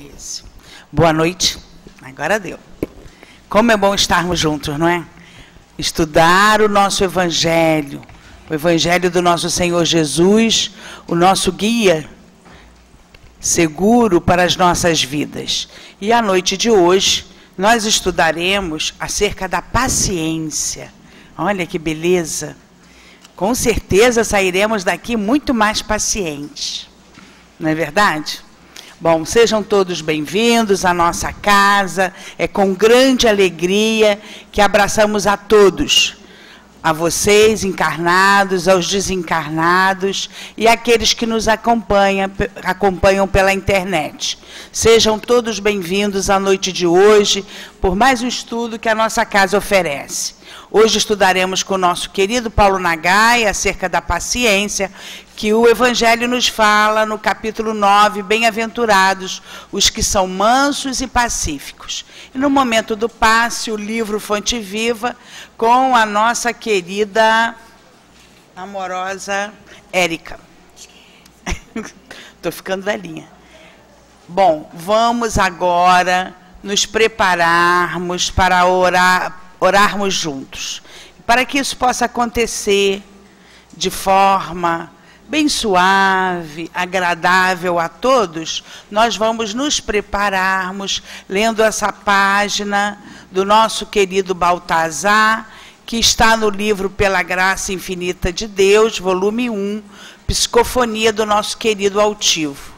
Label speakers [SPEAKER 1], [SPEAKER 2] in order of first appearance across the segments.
[SPEAKER 1] Isso. Boa noite. Agora deu. Como é bom estarmos juntos, não é? Estudar o nosso Evangelho, o Evangelho do nosso Senhor Jesus, o nosso guia seguro para as nossas vidas. E à noite de hoje, nós estudaremos acerca da paciência. Olha que beleza! Com certeza sairemos daqui muito mais pacientes. Não é verdade? Bom, sejam todos bem-vindos à nossa casa. É com grande alegria que abraçamos a todos. A vocês, encarnados, aos desencarnados e àqueles que nos acompanham pela internet. Sejam todos bem-vindos à noite de hoje, por mais um estudo que a nossa casa oferece. Hoje estudaremos com o nosso querido Paulo Nagai acerca da paciência, que o Evangelho nos fala no capítulo 9, bem-aventurados os que são mansos e pacíficos. E no momento do passe, o livro Fonte Viva, com a nossa querida, amorosa Érica. Estou ficando velhinha. Bom, vamos agora nos prepararmos para orarmos juntos. Para que isso possa acontecer de forma bem suave, agradável a todos, nós vamos nos prepararmos lendo essa página do nosso querido Baltazar, que está no livro Pela Graça Infinita de Deus, volume 1, Psicofonia do nosso querido Altivo.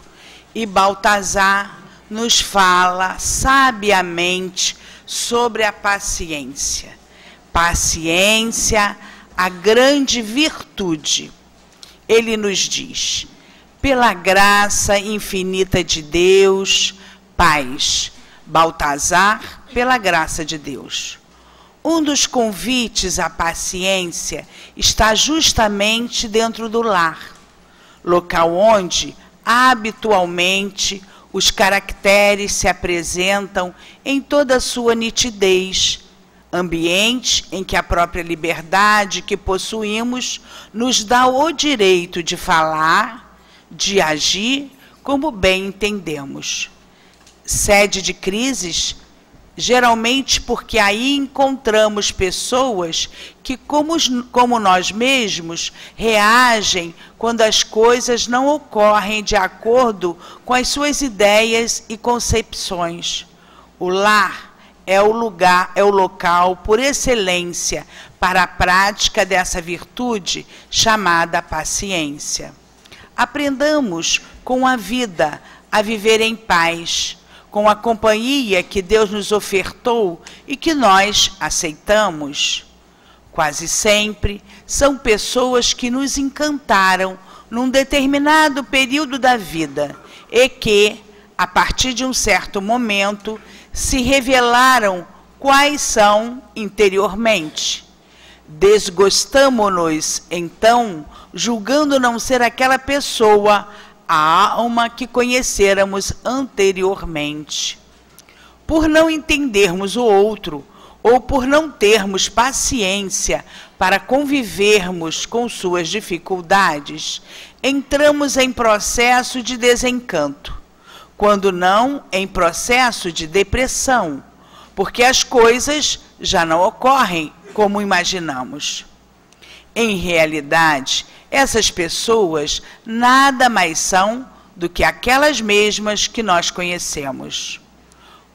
[SPEAKER 1] E Baltazar nos fala sabiamente sobre a paciência. Paciência, a grande virtude. Ele nos diz: pela graça infinita de Deus, paz. Baltazar, pela graça de Deus. Um dos convites à paciência está justamente dentro do lar, local onde, habitualmente, os caracteres se apresentam em toda a sua nitidez, ambiente em que a própria liberdade que possuímos nos dá o direito de falar, de agir como bem entendemos. Sede de crises, geralmente porque aí encontramos pessoas que, como nós mesmos, reagem quando as coisas não ocorrem de acordo com as suas ideias e concepções. O lar é o local por excelência para a prática dessa virtude chamada paciência. Aprendamos com a vida a viver em paz, com a companhia que Deus nos ofertou e que nós aceitamos. Quase sempre são pessoas que nos encantaram num determinado período da vida e que, a partir de um certo momento, se revelaram quais são interiormente. Desgostamo-nos, então, julgando não ser aquela pessoa, a alma que conhecêramos anteriormente. Por não entendermos o outro, ou por não termos paciência para convivermos com suas dificuldades, entramos em processo de desencanto, quando não em processo de depressão, porque as coisas já não ocorrem como imaginamos. Em realidade, essas pessoas nada mais são do que aquelas mesmas que nós conhecemos.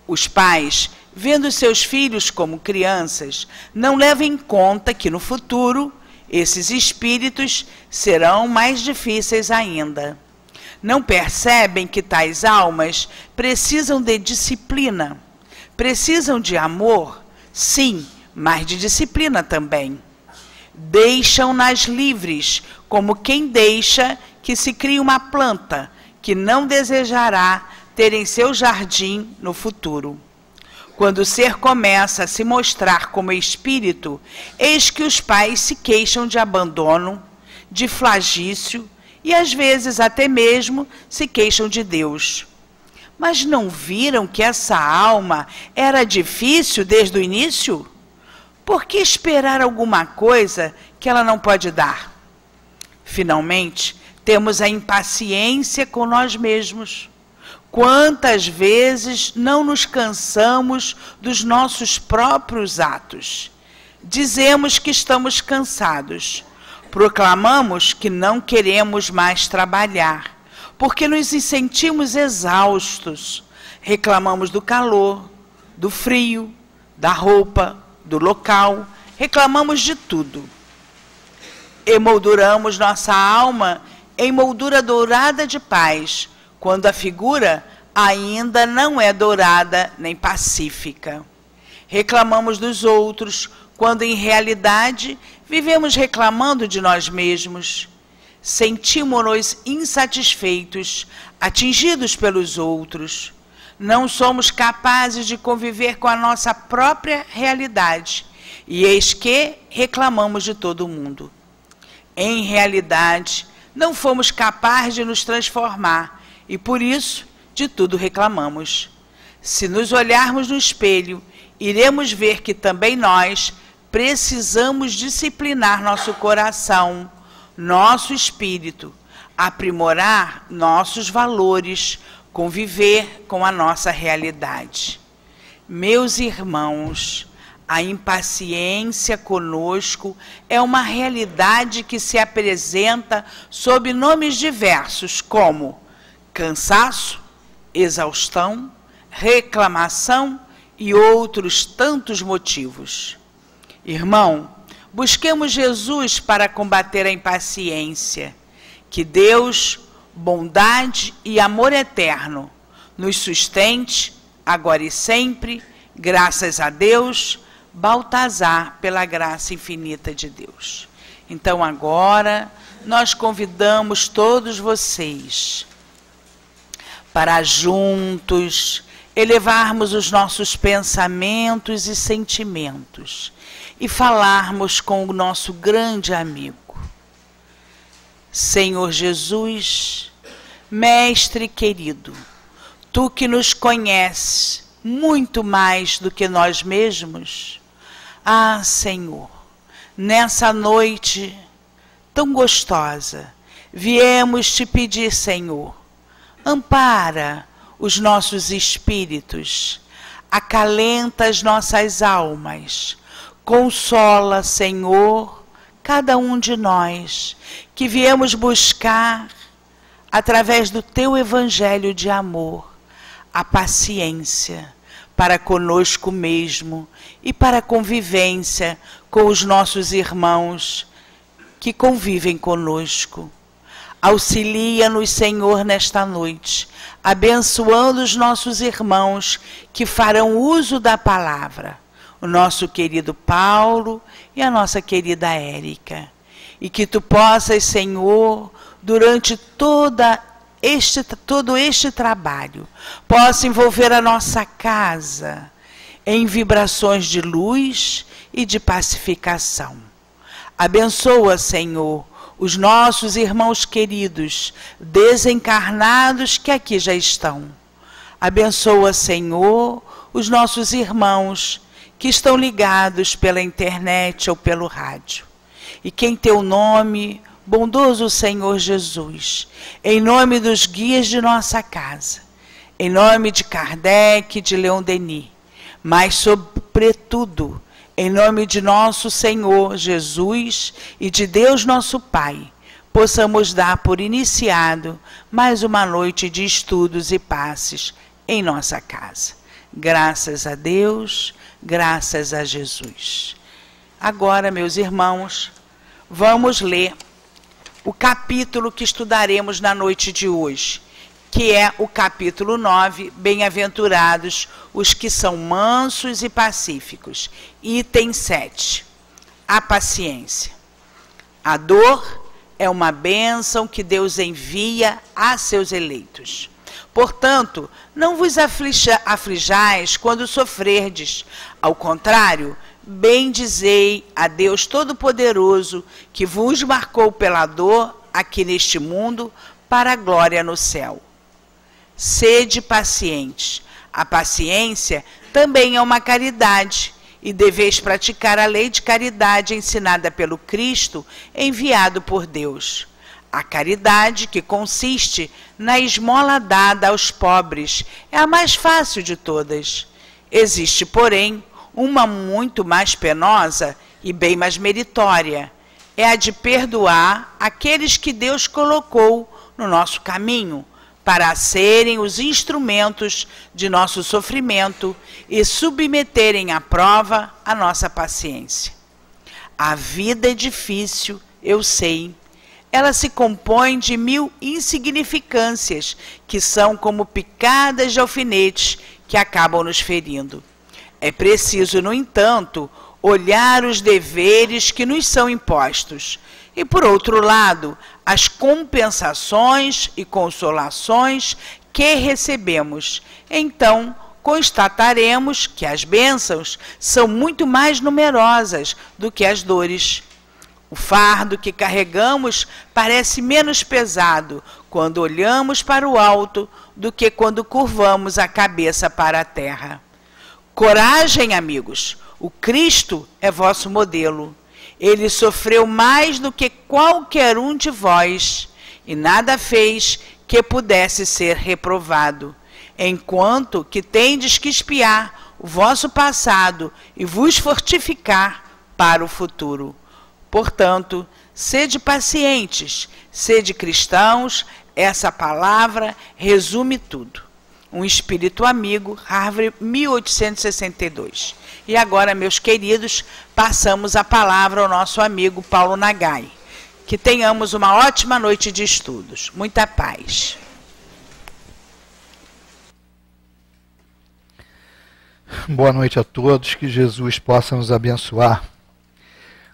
[SPEAKER 1] Os pais, vendo seus filhos como crianças, não levam em conta que no futuro esses espíritos serão mais difíceis ainda. Não percebem que tais almas precisam de disciplina, precisam de amor, sim, mas de disciplina também. Deixam-nas livres, como quem deixa que se crie uma planta que não desejará ter em seu jardim no futuro. Quando o ser começa a se mostrar como espírito, eis que os pais se queixam de abandono, de flagício e às vezes até mesmo se queixam de Deus. Mas não viram que essa alma era difícil desde o início? Por que esperar alguma coisa que ela não pode dar? Finalmente, temos a impaciência com nós mesmos. Quantas vezes não nos cansamos dos nossos próprios atos? Dizemos que estamos cansados. Proclamamos que não queremos mais trabalhar, porque nos sentimos exaustos. Reclamamos do calor, do frio, da roupa, do local. Reclamamos de tudo. Emolduramos nossa alma em moldura dourada de paz, quando a figura ainda não é dourada nem pacífica. Reclamamos dos outros, quando em realidade vivemos reclamando de nós mesmos. Sentimos-nos insatisfeitos, atingidos pelos outros. Não somos capazes de conviver com a nossa própria realidade, e eis que reclamamos de todo mundo. Em realidade, não fomos capazes de nos transformar, e por isso de tudo reclamamos. Se nos olharmos no espelho, iremos ver que também nós precisamos disciplinar nosso coração, nosso espírito, aprimorar nossos valores, conviver com a nossa realidade. Meus irmãos, a impaciência conosco é uma realidade que se apresenta sob nomes diversos, como cansaço, exaustão, reclamação e outros tantos motivos. Irmão, busquemos Jesus para combater a impaciência. Que Deus, bondade e amor eterno nos sustente, agora e sempre, graças a Deus, Baltazar, pela graça infinita de Deus. Então agora nós convidamos todos vocês para juntos elevarmos os nossos pensamentos e sentimentos e falarmos com o nosso grande amigo. Senhor Jesus, Mestre querido, Tu que nos conheces muito mais do que nós mesmos, ah, Senhor, nessa noite tão gostosa, viemos Te pedir, Senhor, ampara os nossos espíritos, acalenta as nossas almas, consola, Senhor, cada um de nós que viemos buscar, através do Teu Evangelho de amor, a paciência para conosco mesmo e para a convivência com os nossos irmãos que convivem conosco. Auxilia-nos, Senhor, nesta noite, abençoando os nossos irmãos que farão uso da palavra, o nosso querido Paulo e a nossa querida Érica. E que Tu possas, Senhor, durante todo este trabalho, possa envolver a nossa casa em vibrações de luz e de pacificação. Abençoa, Senhor, os nossos irmãos queridos, desencarnados que aqui já estão. Abençoa, Senhor, os nossos irmãos que estão ligados pela internet ou pelo rádio. E que em Teu nome, bondoso Senhor Jesus, em nome dos guias de nossa casa, em nome de Kardec, de Leon Denis, mas sobretudo em nome de nosso Senhor Jesus e de Deus nosso Pai, possamos dar por iniciado mais uma noite de estudos e passes em nossa casa. Graças a Deus, graças a Jesus. Agora, meus irmãos, vamos ler o capítulo que estudaremos na noite de hoje, que é o capítulo 9, Bem-aventurados os que são mansos e pacíficos. Item 7, a paciência. A dor é uma bênção que Deus envia a seus eleitos. Portanto, não vos aflijais quando sofrerdes. Ao contrário, bendizei a Deus Todo-Poderoso, que vos marcou pela dor aqui neste mundo para a glória no céu. Sede pacientes. A paciência também é uma caridade, e deveis praticar a lei de caridade ensinada pelo Cristo, enviado por Deus. A caridade, que consiste na esmola dada aos pobres, é a mais fácil de todas. Existe, porém, uma muito mais penosa e bem mais meritória. É a de perdoar aqueles que Deus colocou no nosso caminho, para serem os instrumentos de nosso sofrimento e submeterem à prova a nossa paciência. A vida é difícil, eu sei. Ela se compõe de 1000 insignificâncias, que são como picadas de alfinetes que acabam nos ferindo. É preciso, no entanto, olhar os deveres que nos são impostos e, por outro lado, as compensações e consolações que recebemos. Então, constataremos que as bênçãos são muito mais numerosas do que as dores. O fardo que carregamos parece menos pesado quando olhamos para o alto do que quando curvamos a cabeça para a terra. Coragem, amigos! O Cristo é vosso modelo. Ele sofreu mais do que qualquer um de vós e nada fez que pudesse ser reprovado, enquanto que tendes que espiar o vosso passado e vos fortificar para o futuro. Portanto, sede pacientes, sede cristãos, essa palavra resume tudo. Um Espírito Amigo, Harvard, 1862. E agora, meus queridos, passamos a palavra ao nosso amigo Paulo Nagai. Que tenhamos uma ótima noite de estudos. Muita paz.
[SPEAKER 2] Boa noite a todos, que Jesus possa nos abençoar.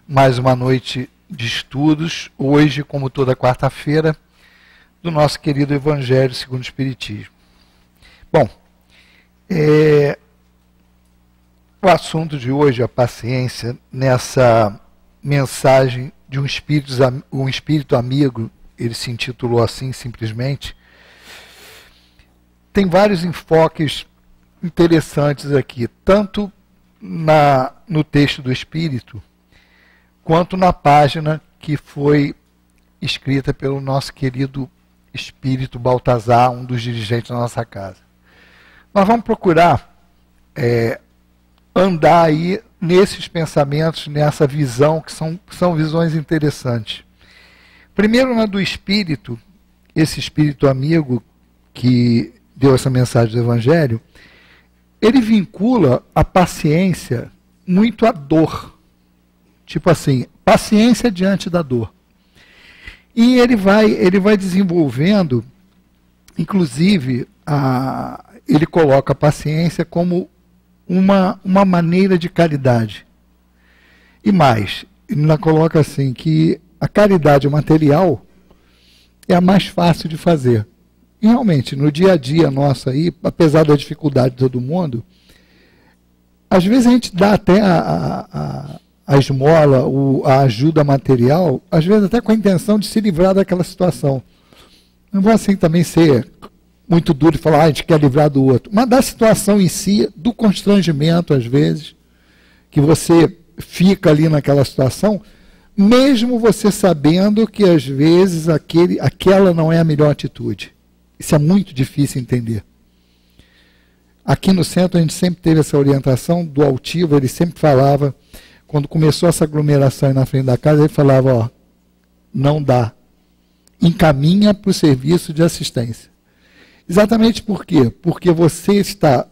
[SPEAKER 2] Mais uma noite de estudos, hoje, como toda quarta-feira, do nosso querido Evangelho segundo o Espiritismo. Bom, o assunto de hoje, a paciência, nessa mensagem de um espírito amigo, ele se intitulou assim simplesmente, tem vários enfoques interessantes aqui, tanto no texto do Espírito, quanto na página que foi escrita pelo nosso querido Espírito Baltazar, um dos dirigentes da nossa casa. Nós vamos procurar andar aí nesses pensamentos, nessa visão, que são visões interessantes. Primeiro, na do Espírito, esse Espírito amigo que deu essa mensagem do Evangelho, ele vincula a paciência muito à dor. Tipo assim, paciência diante da dor. E ele vai desenvolvendo, inclusive, ele coloca a paciência como uma maneira de caridade. E mais, ele ainda coloca assim, que a caridade material é a mais fácil de fazer. E realmente, no dia a dia nosso aí, apesar da dificuldade de todo mundo, às vezes a gente dá até a esmola, a ajuda material, às vezes até com a intenção de se livrar daquela situação. Não vou assim também ser muito duro e falar, a gente quer livrar do outro. Mas da situação em si, do constrangimento, às vezes, que você fica ali naquela situação, mesmo você sabendo que às vezes aquela não é a melhor atitude. Isso é muito difícil entender. Aqui no centro a gente sempre teve essa orientação do altivo, ele sempre falava, quando começou essa aglomeração aí na frente da casa, ele falava, ó, não dá. Encaminha para o serviço de assistência. Exatamente por quê? Porque você está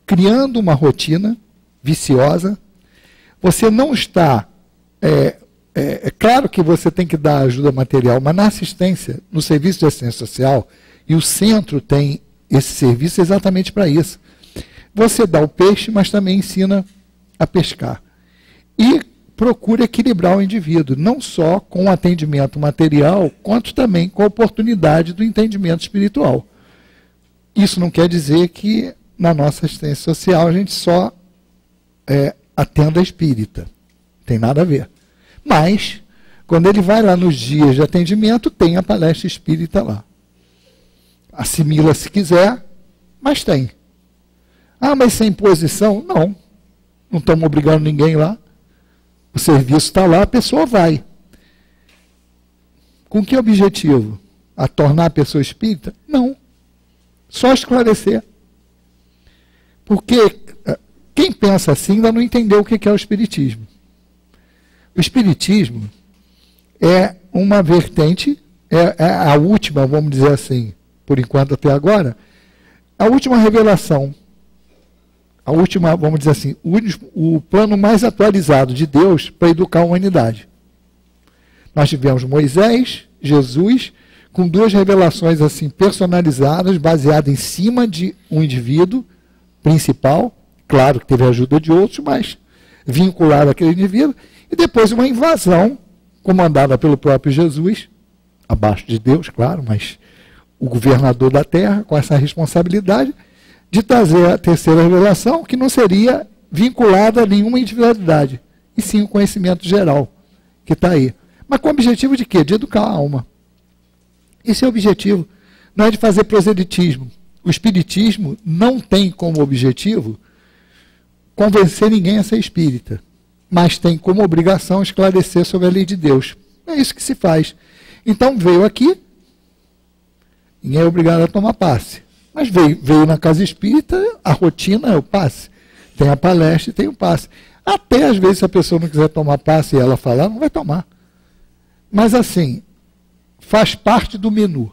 [SPEAKER 2] criando uma rotina viciosa, você não está... É claro que você tem que dar ajuda material, mas na assistência, no serviço de assistência social, e o centro tem esse serviço exatamente para isso. Você dá o peixe, mas também ensina a pescar. E procura equilibrar o indivíduo, não só com o atendimento material, quanto também com a oportunidade do entendimento espiritual. Isso não quer dizer que na nossa assistência social a gente só atenda a espírita. Tem nada a ver. Mas, quando ele vai lá nos dias de atendimento, tem a palestra espírita lá. Assimila se quiser, mas tem. Ah, mas sem imposição? Não. Não estamos obrigando ninguém lá. O serviço está lá, a pessoa vai. Com que objetivo? A tornar a pessoa espírita? Não. Só esclarecer. Porque quem pensa assim ainda não entendeu o que é o espiritismo. O espiritismo é uma vertente, é a última, vamos dizer assim, por enquanto até agora, a última revelação, a última, vamos dizer assim, o plano mais atualizado de Deus para educar a humanidade. Nós tivemos Moisés, Jesus, com duas revelações assim personalizadas, baseadas em cima de um indivíduo principal, claro que teve a ajuda de outros, mas vinculado àquele indivíduo, e depois uma invasão comandada pelo próprio Jesus, abaixo de Deus, claro, mas o governador da terra, com essa responsabilidade de trazer a terceira revelação, que não seria vinculada a nenhuma individualidade, e sim o conhecimento geral que está aí. Mas com o objetivo de quê? De educar a alma. Esse é o objetivo. Não é de fazer proselitismo. O espiritismo não tem como objetivo convencer ninguém a ser espírita, mas tem como obrigação esclarecer sobre a lei de Deus. É isso que se faz. Então veio aqui, ninguém é obrigado a tomar passe. Mas veio na casa espírita, a rotina é o passe. Tem a palestra e tem o passe. Até às vezes, se a pessoa não quiser tomar passe e ela falar, não vai tomar. Mas assim, faz parte do menu.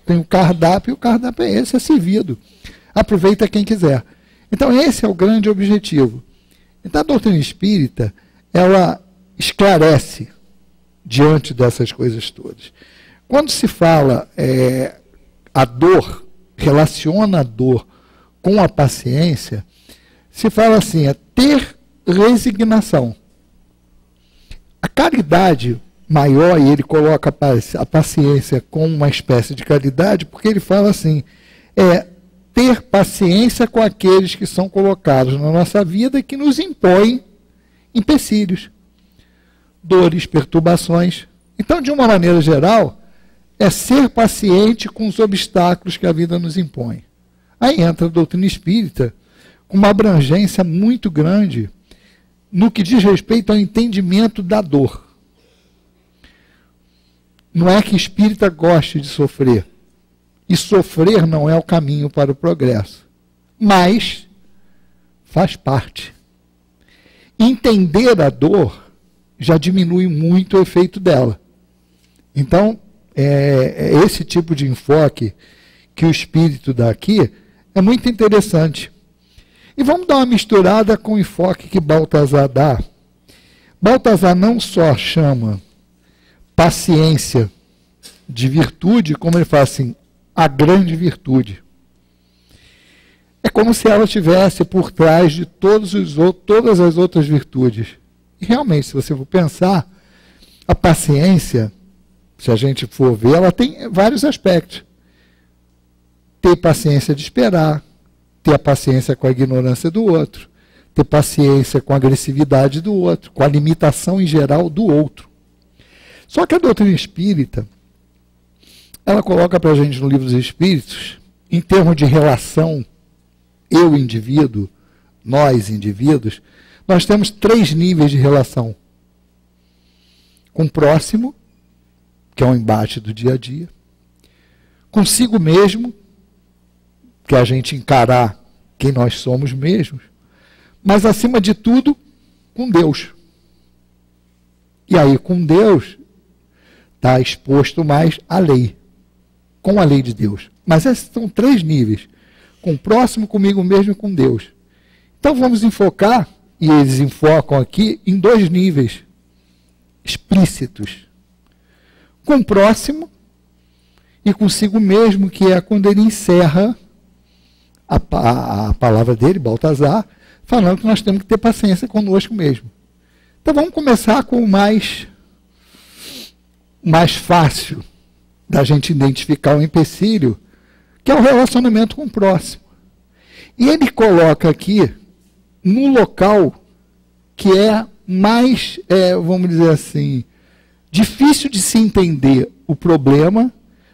[SPEAKER 2] Tem o cardápio, e o cardápio é esse, é servido. Aproveita quem quiser. Então esse é o grande objetivo. Então a doutrina espírita, ela esclarece diante dessas coisas todas. Quando se fala a dor, relaciona a dor com a paciência, se fala assim, é ter resignação. A caridade maior, e ele coloca a paciência como uma espécie de caridade, porque ele fala assim, ter paciência com aqueles que são colocados na nossa vida e que nos impõem empecilhos, dores, perturbações. Então, de uma maneira geral, é ser paciente com os obstáculos que a vida nos impõe. Aí entra a doutrina espírita com uma abrangência muito grande no que diz respeito ao entendimento da dor. Não é que espírita goste de sofrer. E sofrer não é o caminho para o progresso. Mas faz parte. Entender a dor já diminui muito o efeito dela. Então, esse tipo de enfoque que o espírito dá aqui é muito interessante. E vamos dar uma misturada com o enfoque que Baltazar dá. Baltazar não só chama paciência de virtude, como ele fala assim, a grande virtude. É como se ela estivesse por trás de todas as outras virtudes. E realmente, se você for pensar, a paciência, se a gente for ver, ela tem vários aspectos. Ter paciência de esperar, ter a paciência com a ignorância do outro, ter paciência com a agressividade do outro, com a limitação em geral do outro. Só que a doutrina espírita, ela coloca para a gente no Livro dos Espíritos, em termos de relação, eu indivíduo, nós indivíduos, nós temos 3 níveis de relação. Com o próximo, que é um embate do dia a dia. Consigo mesmo, que é a gente encarar quem nós somos mesmos. Mas, acima de tudo, com Deus. E aí, com Deus, está exposto mais à lei. Com a lei de Deus. Mas esses são 3 níveis. Com o próximo, comigo mesmo e com Deus. Então vamos enfocar, e eles enfocam aqui, em 2 níveis explícitos. Com o próximo e consigo mesmo, que é quando ele encerra a palavra dele, Baltazar, falando que nós temos que ter paciência conosco mesmo. Então vamos começar com o mais fácil da gente identificar o empecilho, que é o relacionamento com o próximo. E ele coloca aqui, num local que é mais, vamos dizer assim, difícil de se entender o problema,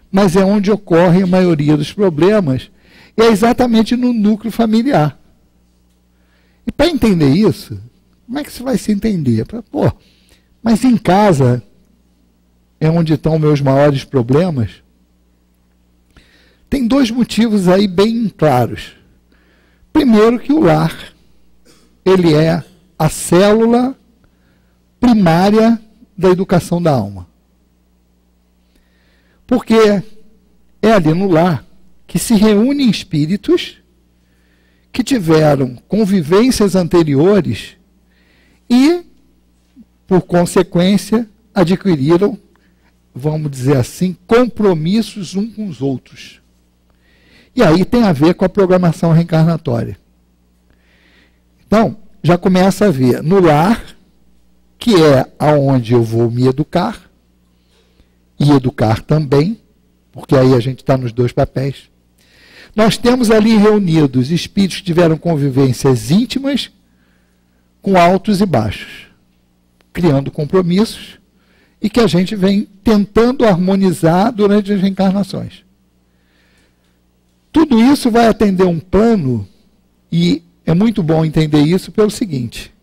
[SPEAKER 2] mas é onde ocorre a maioria dos problemas, e é exatamente no núcleo familiar. E para entender isso, como é que você vai se entender? Mas em casa, é onde estão meus maiores problemas, tem dois motivos aí bem claros. Primeiro, que o lar, ele é a célula primária da educação da alma. Porque é ali no lar que se reúnem espíritos que tiveram convivências anteriores e, por consequência, adquiriram, vamos dizer assim, compromissos uns com os outros. E aí tem a ver com a programação reencarnatória. Então, já começa a ver no lar, que é aonde eu vou me educar, e educar também, porque aí a gente está nos dois papéis. Nós temos ali reunidos espíritos que tiveram convivências íntimas com altos e baixos, criando compromissos, e que a gente vem tentando harmonizar durante as reencarnações. Tudo isso vai atender um plano, e é muito bom entender isso pelo seguinte: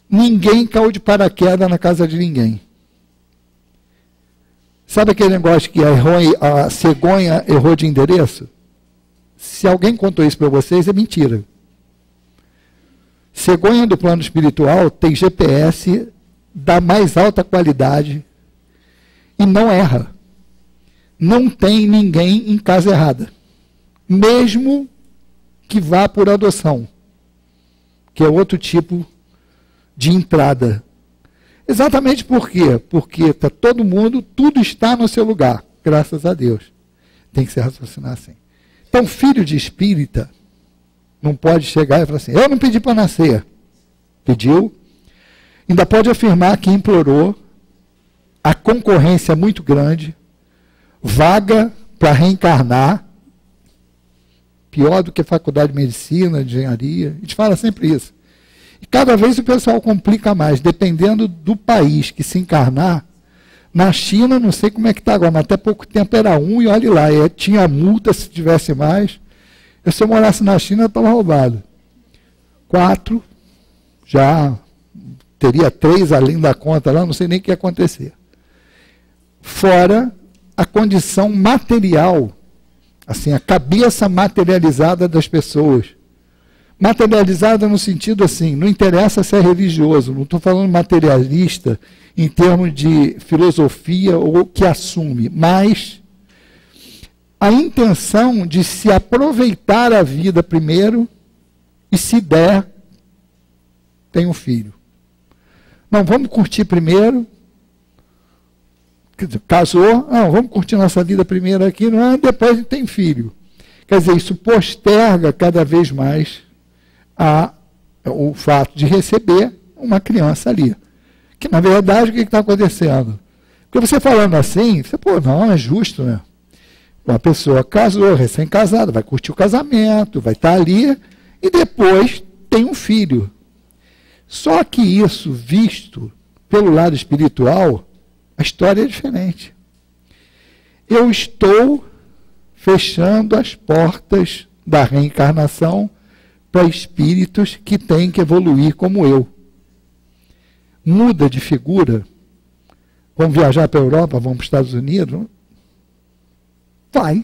[SPEAKER 2] ninguém caiu de paraquedas na casa de ninguém. Sabe aquele negócio que a cegonha errou de endereço? Se alguém contou isso para vocês, é mentira. Cegonha do plano espiritual tem GPS da mais alta qualidade e não erra. Não tem ninguém em casa errada. Mesmo que vá por adoção, que é outro tipo de entrada. Exatamente por quê? Porque está todo mundo, tudo está no seu lugar, graças a Deus. Tem que se raciocinar assim. Então, filho de espírita não pode chegar e falar assim: eu não pedi para nascer. Pediu. Ainda pode afirmar que implorou. A concorrência é muito grande. Vaga para reencarnar. Pior do que faculdade de medicina, de engenharia. A gente fala sempre isso. E cada vez o pessoal complica mais, dependendo do país que se encarnar. Na China, não sei como é que está agora, mas até pouco tempo era 1 e olhe lá, tinha multa se tivesse mais. Se eu morasse na China, eu estava roubado. 4, já teria 3 além da conta lá, não sei nem o que ia acontecer. Fora a condição material, assim, a cabeça materializada das pessoas. Materializada no sentido assim, não interessa se é religioso, não estou falando materialista em termos de filosofia ou que assume, mas a intenção de se aproveitar a vida primeiro e, se der, tem um filho. Não, vamos curtir primeiro. Casou, não, vamos curtir nossa vida primeiro aqui, não, depois a gente tem filho. Quer dizer, isso posterga cada vez mais o fato de receber uma criança ali. Que, na verdade, o que está acontecendo? Porque você falando assim, você, pô, não, é justo, né? Uma pessoa casou, recém-casada, vai curtir o casamento, vai estar ali, e depois tem um filho. Só que isso, visto pelo lado espiritual, a história é diferente. Eu estou fechando as portas da reencarnação para espíritos que têm que evoluir como eu. Muda de figura. Vamos viajar para a Europa, vamos para os Estados Unidos? Vai.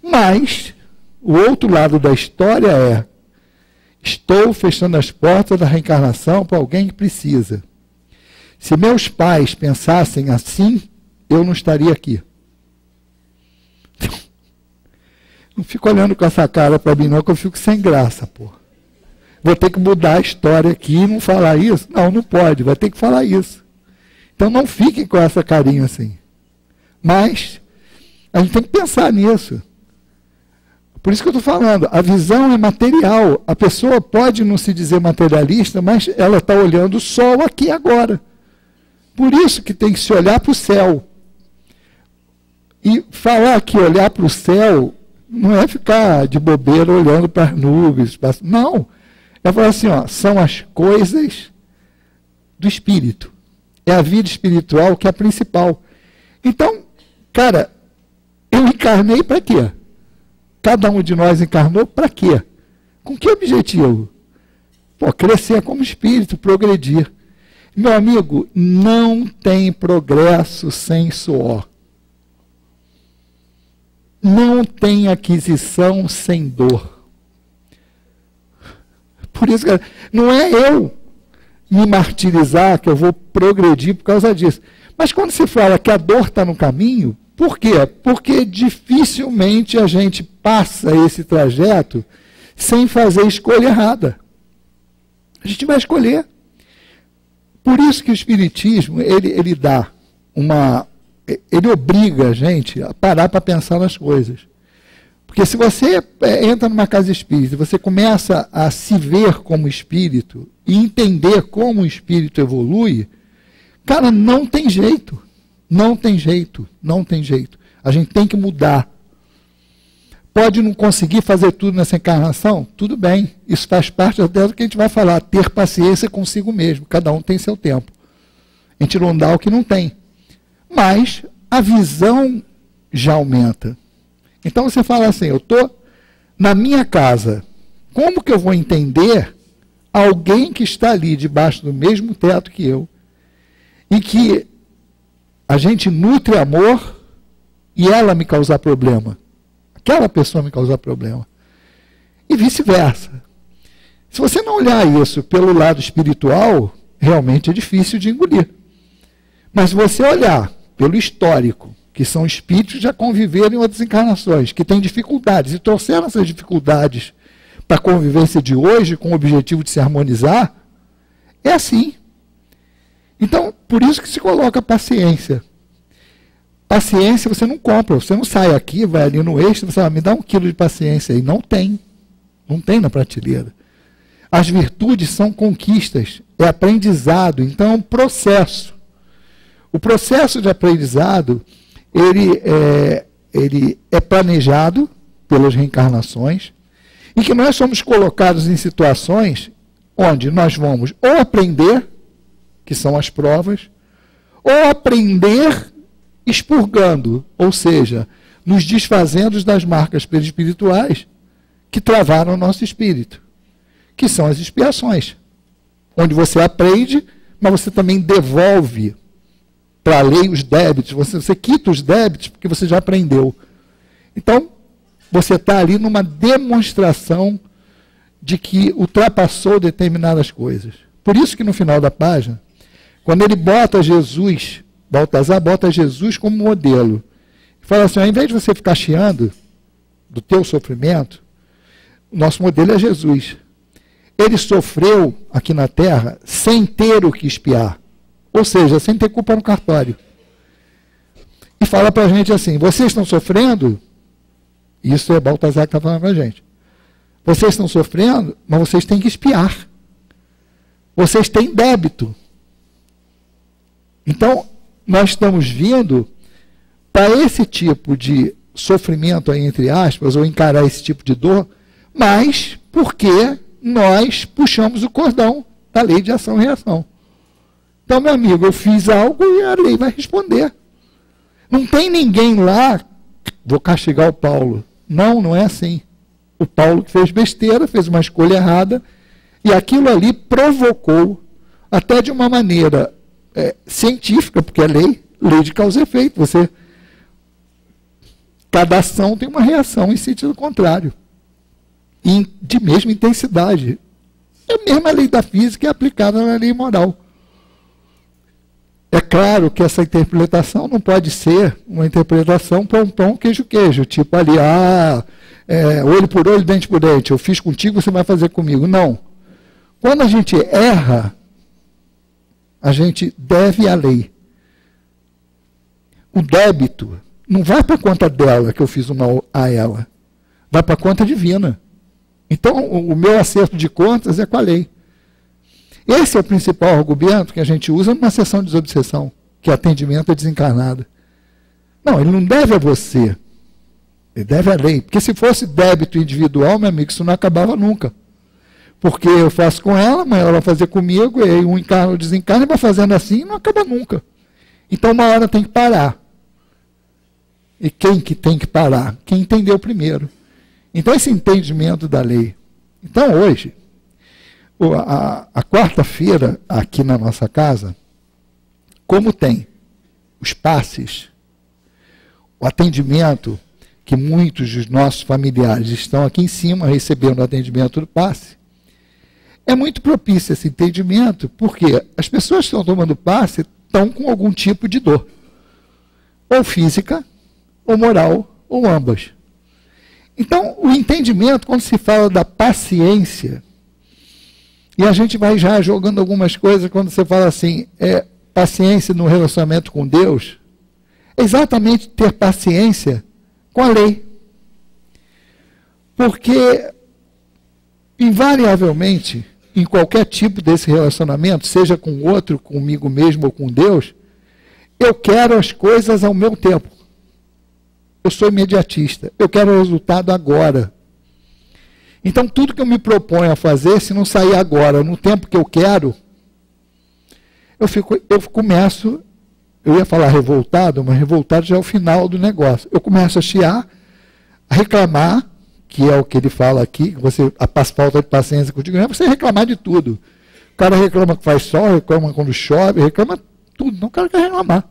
[SPEAKER 2] Mas o outro lado da história é: estou fechando as portas da reencarnação para alguém que precisa. Se meus pais pensassem assim, eu não estaria aqui. Não fico olhando com essa cara para mim, não, que eu fico sem graça, pô. Vou ter que mudar a história aqui e não falar isso? Não, não pode, vai ter que falar isso. Então não fiquem com essa carinha assim. Mas a gente tem que pensar nisso. Por isso que eu estou falando, a visão é material. A pessoa pode não se dizer materialista, mas ela está olhando o sol aqui agora. Por isso que tem que se olhar para o céu. E falar que olhar para o céu não é ficar de bobeira olhando para as nuvens. Não. É falar assim, ó, são as coisas do espírito. É a vida espiritual que é a principal. Então, cara, eu encarnei para quê? Cada um de nós encarnou para quê? Com que objetivo? Pô, crescer como espírito, progredir. Meu amigo, não tem progresso sem suor. Não tem aquisição sem dor. Por isso, cara, não é eu me martirizar que eu vou progredir por causa disso. Mas quando se fala que a dor está no caminho, por quê? Porque dificilmente a gente passa esse trajeto sem fazer escolha errada. A gente vai escolher. Por isso que o Espiritismo, ele dá ele obriga a gente a parar para pensar nas coisas. Porque se você entra numa casa espírita, você começa a se ver como espírito e entender como o espírito evolui, cara, não tem jeito. Não tem jeito. Não tem jeito. A gente tem que mudar. Pode não conseguir fazer tudo nessa encarnação? Tudo bem. Isso faz parte até do que a gente vai falar. Ter paciência consigo mesmo. Cada um tem seu tempo. A gente não dá o que não tem. Mas a visão já aumenta. Então você fala assim, eu estou na minha casa. Como que eu vou entender alguém que está ali debaixo do mesmo teto que eu e que a gente nutre amor e ela me causar problema? Aquela pessoa me causar problema. E vice-versa. Se você não olhar isso pelo lado espiritual, realmente é difícil de engolir. Mas se você olhar pelo histórico, que são espíritos que já conviveram em outras encarnações, que têm dificuldades, e trouxeram essas dificuldades para a convivência de hoje, com o objetivo de se harmonizar, é assim. Então, por isso que se coloca paciência. Paciência você não compra, você não sai aqui, vai ali no extra, você fala, me dá 1 quilo de paciência. E não tem. Não tem na prateleira. As virtudes são conquistas, é aprendizado, então é um processo. O processo de aprendizado, ele é planejado pelas reencarnações, e que nós somos colocados em situações onde nós vamos ou aprender, que são as provas, ou aprender expurgando, ou seja, nos desfazendo das marcas perispirituais que travaram o nosso espírito, que são as expiações, onde você aprende, mas você também devolve para a lei os débitos, você quita os débitos porque você já aprendeu. Então, você está ali numa demonstração de que ultrapassou determinadas coisas. Por isso que no final da página, quando ele bota Jesus, Baltazar bota Jesus como modelo, e fala assim, ao invés de você ficar chiando do teu sofrimento, o nosso modelo é Jesus. Ele sofreu aqui na Terra sem ter o que expiar. Ou seja, sem ter culpa no cartório. E fala para a gente assim, vocês estão sofrendo, isso é Baltazar que está falando para a gente, vocês estão sofrendo, mas vocês têm que expiar. Vocês têm débito. Então, nós estamos vindo para esse tipo de sofrimento, aí, entre aspas, ou encarar esse tipo de dor, mas porque nós puxamos o cordão da lei de ação e reação. Então, meu amigo, eu fiz algo e a lei vai responder. Não tem ninguém lá, vou castigar o Paulo. Não, não é assim. O Paulo que fez besteira, fez uma escolha errada, e aquilo ali provocou, até de uma maneira científica, porque é lei de causa e efeito. Cada ação tem uma reação em sentido contrário. E de mesma intensidade. É a mesma lei da física é aplicada na lei moral. É claro que essa interpretação não pode ser uma interpretação pão, queijo, tipo ali, olho por olho, dente por dente, eu fiz contigo, você vai fazer comigo. Não. Quando a gente erra, a gente deve à lei. O débito não vai para a conta dela, que eu fiz o mal a ela. Vai para a conta divina. Então, o meu acerto de contas é com a lei. Esse é o principal argumento que a gente usa numa sessão de desobsessão, que é atendimento a desencarnado. Não, ele não deve a você. Ele deve à lei. Porque se fosse débito individual, meu amigo, isso não acabava nunca. Porque eu faço com ela, mas ela vai fazer comigo, e aí um encarna ou desencarna, e vai fazendo assim e não acaba nunca. Então, uma hora tem que parar. E quem que tem que parar? Quem entendeu primeiro. Então, esse entendimento da lei. Então, hoje, a quarta-feira, aqui na nossa casa, como tem os passes, o atendimento, que muitos dos nossos familiares estão aqui em cima recebendo o atendimento do passe, é muito propício esse entendimento, porque as pessoas que estão tomando passe estão com algum tipo de dor, ou física, ou moral, ou ambas. Então, o entendimento, quando se fala da paciência, e a gente vai já jogando algumas coisas, quando você fala assim, paciência no relacionamento com Deus, é exatamente ter paciência com a lei. Porque, invariavelmente, em qualquer tipo desse relacionamento, seja com o outro, comigo mesmo ou com Deus, eu quero as coisas ao meu tempo. Eu sou imediatista. Eu quero o resultado agora. Então, tudo que eu me proponho a fazer, se não sair agora, no tempo que eu quero, eu começo, eu ia falar revoltado, mas revoltado já é o final do negócio. Eu começo a chiar, a reclamar, que é o que ele fala aqui, a falta de paciência contigo, é você reclamar de tudo. O cara reclama que faz sol, reclama quando chove, reclama tudo. Não, o cara quer reclamar.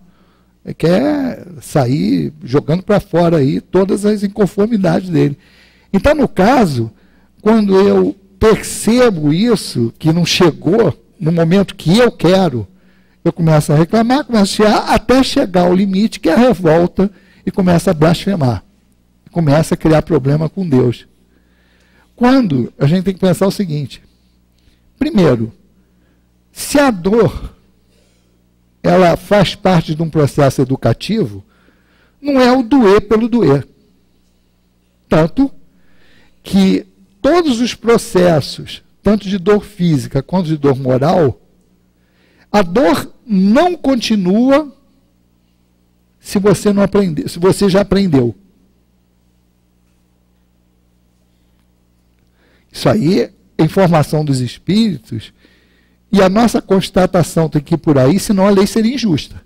[SPEAKER 2] Ele quer sair jogando para fora aí todas as inconformidades dele. Então, no caso, quando eu percebo isso, que não chegou no momento que eu quero, eu começo a reclamar, começo a chiar, até chegar ao limite, que é a revolta, e começo a blasfemar. Começa a criar problema com Deus. Quando a gente tem que pensar o seguinte: primeiro, se a dor ela faz parte de um processo educativo, não é o doer pelo doer. Tanto que todos os processos, tanto de dor física quanto de dor moral, a dor não continua se você não aprender, se você já aprendeu. Isso aí é informação dos espíritos, e a nossa constatação tem que ir por aí, senão a lei seria injusta,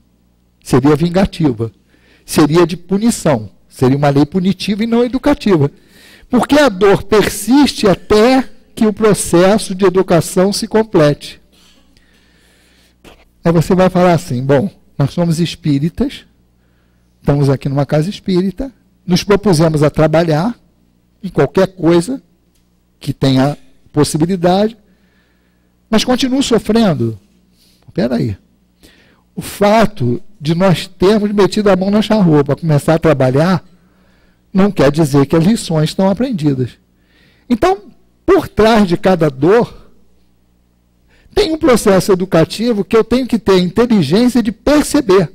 [SPEAKER 2] seria vingativa, seria de punição, seria uma lei punitiva e não educativa. Porque a dor persiste até que o processo de educação se complete. Aí você vai falar assim, bom, nós somos espíritas, estamos aqui numa casa espírita, nos propusemos a trabalhar em qualquer coisa que tenha possibilidade, mas continuo sofrendo. Espera aí. O fato de nós termos metido a mão na charrua para começar a trabalhar não quer dizer que as lições estão aprendidas. Então, por trás de cada dor, tem um processo educativo que eu tenho que ter a inteligência de perceber.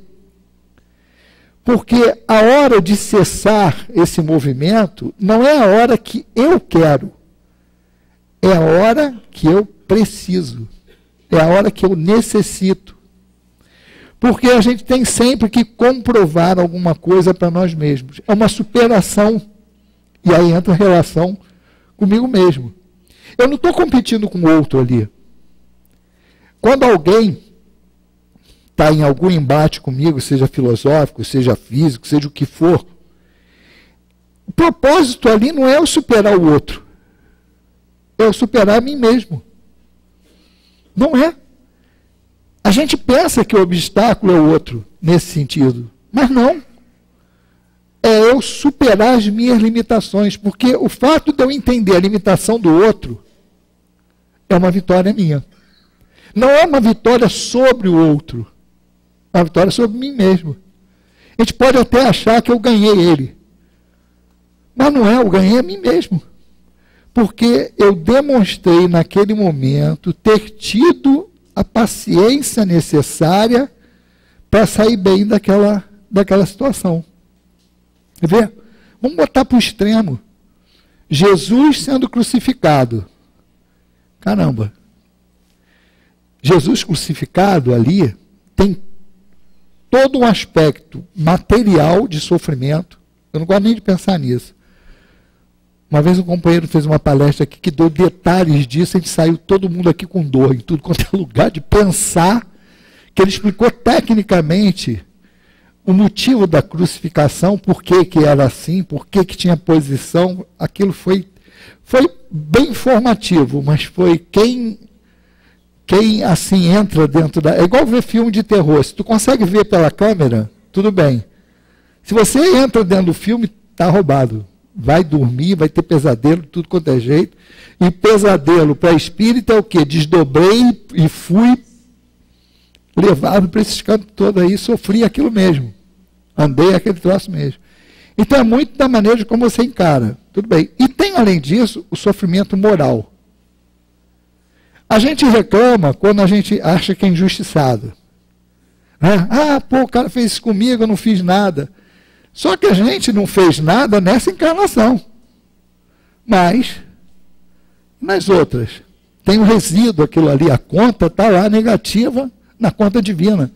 [SPEAKER 2] Porque a hora de cessar esse movimento não é a hora que eu quero. É a hora que eu preciso. É a hora que eu necessito. Porque a gente tem sempre que comprovar alguma coisa para nós mesmos. É uma superação. E aí entra a relação comigo mesmo. Eu não estou competindo com o outro ali. Quando alguém está em algum embate comigo, seja filosófico, seja físico, seja o que for, o propósito ali não é eu superar o outro. É eu superar a mim mesmo. Não é. A gente pensa que o obstáculo é o outro, nesse sentido. Mas não. É eu superar as minhas limitações. Porque o fato de eu entender a limitação do outro é uma vitória minha. Não é uma vitória sobre o outro. É uma vitória sobre mim mesmo. A gente pode até achar que eu ganhei ele. Mas não é, eu ganhei a mim mesmo. Porque eu demonstrei naquele momento ter tido a paciência necessária para sair bem daquela situação. Quer ver? Vamos botar para o extremo. Jesus sendo crucificado. Caramba. Jesus crucificado ali tem todo um aspecto material de sofrimento. Eu não gosto nem de pensar nisso. Uma vez um companheiro fez uma palestra aqui que deu detalhes disso, a gente saiu todo mundo aqui com dor em tudo quanto é lugar, de pensar que ele explicou tecnicamente o motivo da crucificação, por que era assim, por que tinha posição. Aquilo foi bem informativo, mas foi quem quem assim entra dentro da... É igual ver filme de terror. Se tu consegue ver pela câmera, tudo bem. Se você entra dentro do filme, está roubado. Vai dormir, vai ter pesadelo, tudo quanto é jeito. E pesadelo para espírito é o quê? Desdobrei e fui levado para esses campos todos aí, sofri aquilo mesmo. Andei aquele troço mesmo. Então é muito da maneira como você encara. Tudo bem. E tem, além disso, o sofrimento moral. A gente reclama quando a gente acha que é injustiçado. Ah, pô, o cara fez isso comigo, eu não fiz nada. Só que a gente não fez nada nessa encarnação. Mas, nas outras, tem um resíduo aquilo ali. A conta está lá negativa na conta divina.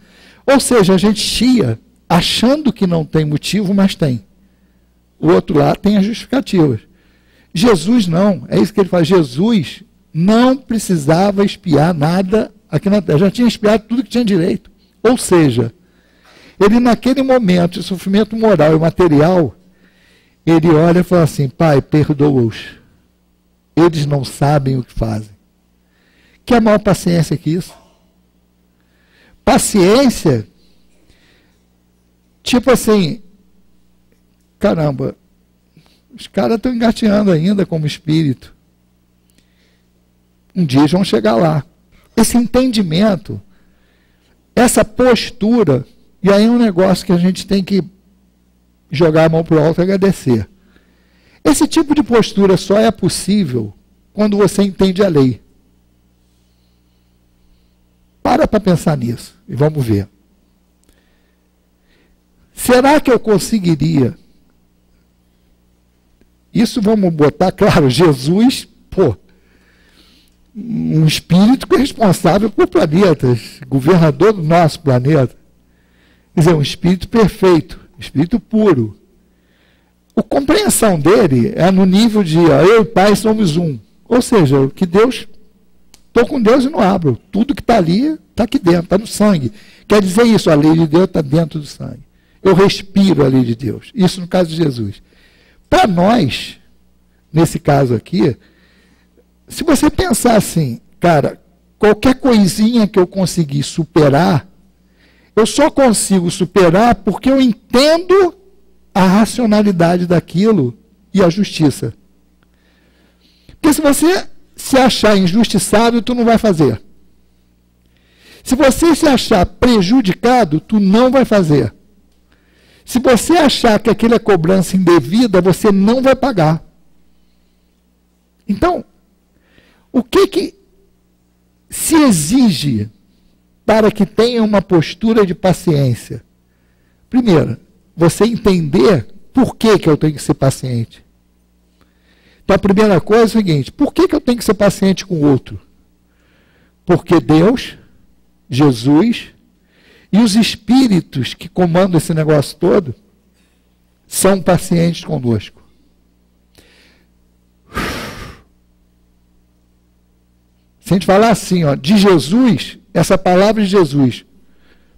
[SPEAKER 2] Ou seja, a gente chia achando que não tem motivo, mas tem. O outro lá tem as justificativas. Jesus não, é isso que ele faz. Jesus não precisava expiar nada aqui na Terra. Já tinha expiado tudo que tinha direito. Ou seja, ele naquele momento de sofrimento moral e material, ele olha e fala assim, Pai, perdoa-os. Eles não sabem o que fazem. Que é maior paciência que isso? Paciência, tipo assim, caramba, os caras estão engateando ainda como espírito. Um dia eles vão chegar lá. Esse entendimento, essa postura, e aí é um negócio que a gente tem que jogar a mão para o alto e agradecer. Esse tipo de postura só é possível quando você entende a lei. Para pensar nisso e vamos ver. Será que eu conseguiria? Isso vamos botar, claro, Jesus, um espírito responsável por planetas, governador do nosso planeta. Quer dizer, um espírito perfeito, espírito puro. A compreensão dele é no nível de eu e o Pai somos um. Ou seja, que Deus, estou com Deus e não abro. Tudo que está ali, está aqui dentro, está no sangue. Quer dizer isso, a lei de Deus está dentro do sangue. Eu respiro a lei de Deus. Isso no caso de Jesus. Para nós, nesse caso aqui, se você pensar assim, cara, qualquer coisinha que eu conseguir superar, eu só consigo superar porque eu entendo a racionalidade daquilo e a justiça. Porque se você se achar injustiçado, tu não vai fazer. Se você se achar prejudicado, tu não vai fazer. Se você achar que aquilo é cobrança indevida, você não vai pagar. Então, o que se exige para que tenha uma postura de paciência? Primeiro, você entender por que eu tenho que ser paciente. Então, a primeira coisa é o seguinte, por que eu tenho que ser paciente com o outro? Porque Deus, Jesus e os espíritos que comandam esse negócio todo são pacientes conosco. Se a gente falar assim, de Jesus, essa palavra de Jesus,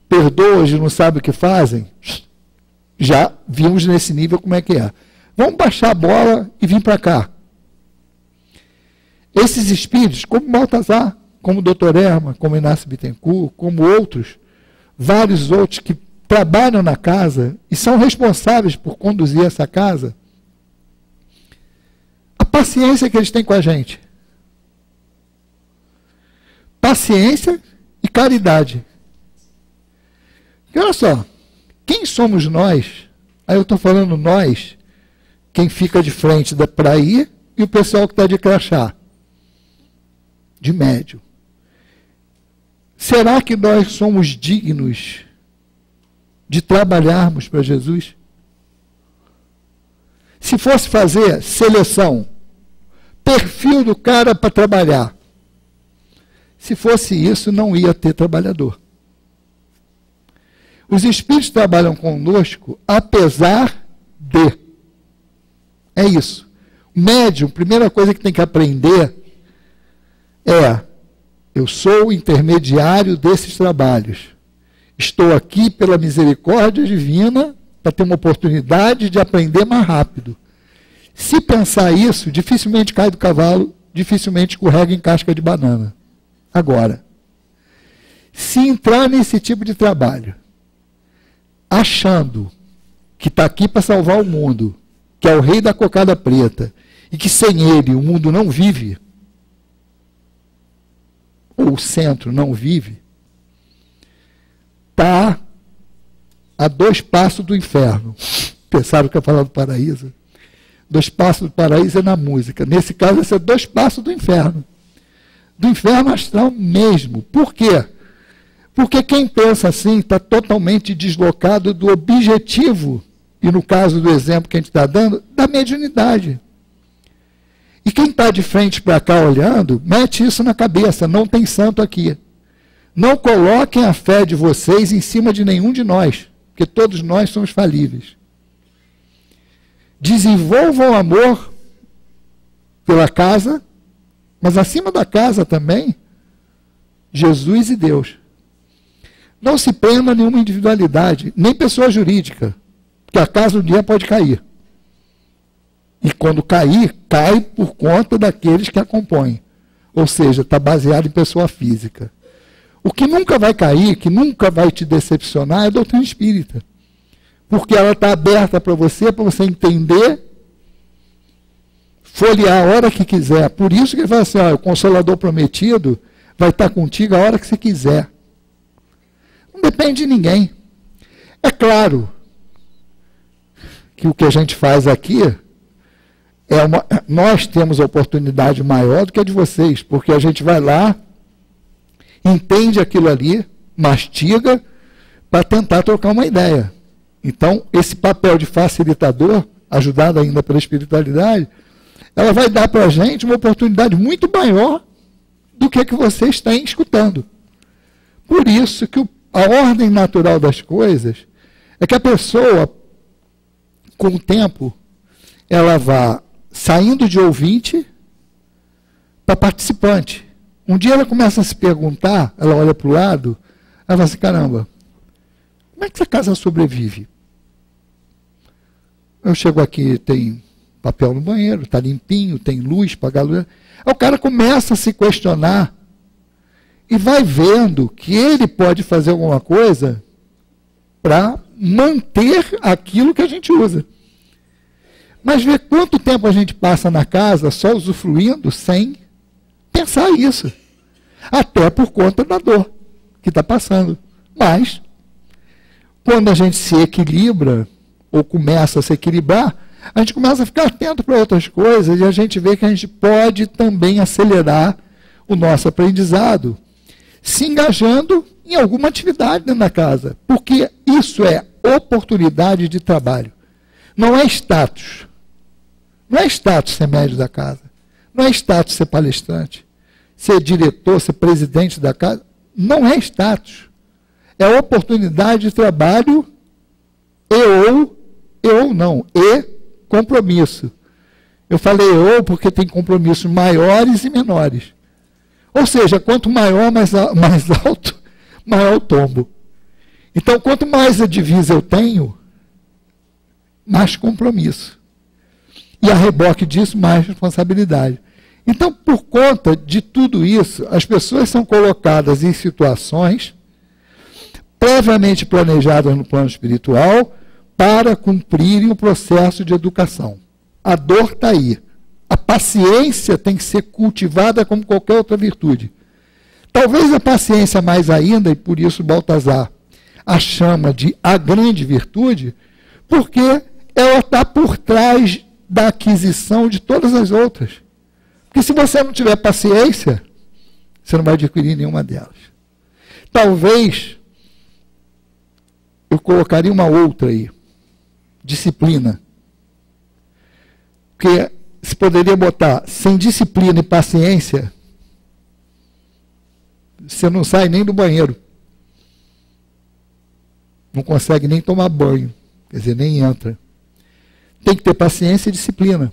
[SPEAKER 2] perdoa-os e não sabem o que fazem, já vimos nesse nível como é que é. Vamos baixar a bola e vir para cá. Esses espíritos, como Baltazar, como Dr. Erma, como Inácio Bittencourt, como outros, vários outros que trabalham na casa e são responsáveis por conduzir essa casa, a paciência que eles têm com a gente. Paciência e caridade. E olha só, quem somos nós? Aí eu estou falando nós, quem fica de frente para ir e o pessoal que está de crachá, de médio. Será que nós somos dignos de trabalharmos para Jesus? Se fosse fazer seleção, perfil do cara para trabalhar, se fosse isso, não ia ter trabalhador. Os espíritos trabalham conosco apesar de. É isso. O médium, primeira coisa que tem que aprender é: eu sou o intermediário desses trabalhos. Estou aqui pela misericórdia divina para ter uma oportunidade de aprender mais rápido. Se pensar isso, dificilmente cai do cavalo, dificilmente escorrega em casca de banana. Agora, Se entrar nesse tipo de trabalho, achando que está aqui para salvar o mundo, que é o rei da cocada preta, e que sem ele o mundo não vive, ou o centro não vive, está a 2 passos do inferno. Pensaram que eu ia falar do paraíso? 2 passos do paraíso é na música. Nesse caso, esse é 2 passos do inferno. Do inferno astral mesmo. Por quê? Porque quem pensa assim está totalmente deslocado do objetivo, e no caso do exemplo que a gente está dando, da mediunidade. E quem está de frente para cá olhando, mete isso na cabeça, não tem santo aqui. Não coloquem a fé de vocês em cima de nenhum de nós, porque todos nós somos falíveis. Desenvolvam amor pela casa, mas acima da casa também, Jesus e Deus. Não se prenda a nenhuma individualidade, nem pessoa jurídica, porque a casa um dia pode cair. E quando cair, cai por conta daqueles que a compõem. Ou seja, está baseado em pessoa física. O que nunca vai cair, que nunca vai te decepcionar, é a doutrina espírita. Porque ela está aberta para você entender, folhear a hora que quiser. Por isso que ele fala assim, ó, o Consolador prometido vai estar contigo a hora que você quiser. Não depende de ninguém. É claro que o que a gente faz aqui, nós temos a oportunidade maior do que a de vocês, porque a gente vai lá, entende aquilo ali, mastiga, para tentar trocar uma ideia. Então, esse papel de facilitador, ajudado ainda pela espiritualidade, ela vai dar para a gente uma oportunidade muito maior do que vocês têm escutando. Por isso que a ordem natural das coisas é que a pessoa, com o tempo, ela vá saindo de ouvinte para participante. Um dia ela começa a se perguntar, ela olha para o lado, ela fala assim, caramba, como é que essa casa sobrevive? Eu chego aqui, tem papel no banheiro, está limpinho, tem luz, paga a luz. Aí o cara começa a se questionar e vai vendo que ele pode fazer alguma coisa para manter aquilo que a gente usa. Mas vê quanto tempo a gente passa na casa só usufruindo sem pensar isso. Até por conta da dor que está passando. Mas, quando a gente se equilibra, ou começa a se equilibrar, a gente começa a ficar atento para outras coisas e a gente vê que a gente pode também acelerar o nosso aprendizado, se engajando em alguma atividade dentro da casa. Porque isso é oportunidade de trabalho. Não é status. Não é status ser médium da casa. Não é status ser palestrante. Ser diretor, ser presidente da casa. Não é status. É oportunidade de trabalho e compromisso. Eu falei porque tem compromissos maiores e menores. Ou seja, quanto maior, mais alto, maior o tombo. Então, quanto mais a divisa eu tenho, mais compromisso. E a reboque disso, mais responsabilidade. Então, por conta de tudo isso, as pessoas são colocadas em situações previamente planejadas no plano espiritual para cumprirem o processo de educação. A dor está aí. A paciência tem que ser cultivada como qualquer outra virtude. Talvez a paciência mais ainda, e por isso Baltazar a chama de a grande virtude, porque ela está por trás da aquisição de todas as outras. Porque se você não tiver paciência, você não vai adquirir nenhuma delas. Talvez eu colocaria uma outra aí. Disciplina. Porque se poderia botar sem disciplina e paciência, você não sai nem do banheiro. Não consegue nem tomar banho. Quer dizer, nem entra. Tem que ter paciência e disciplina.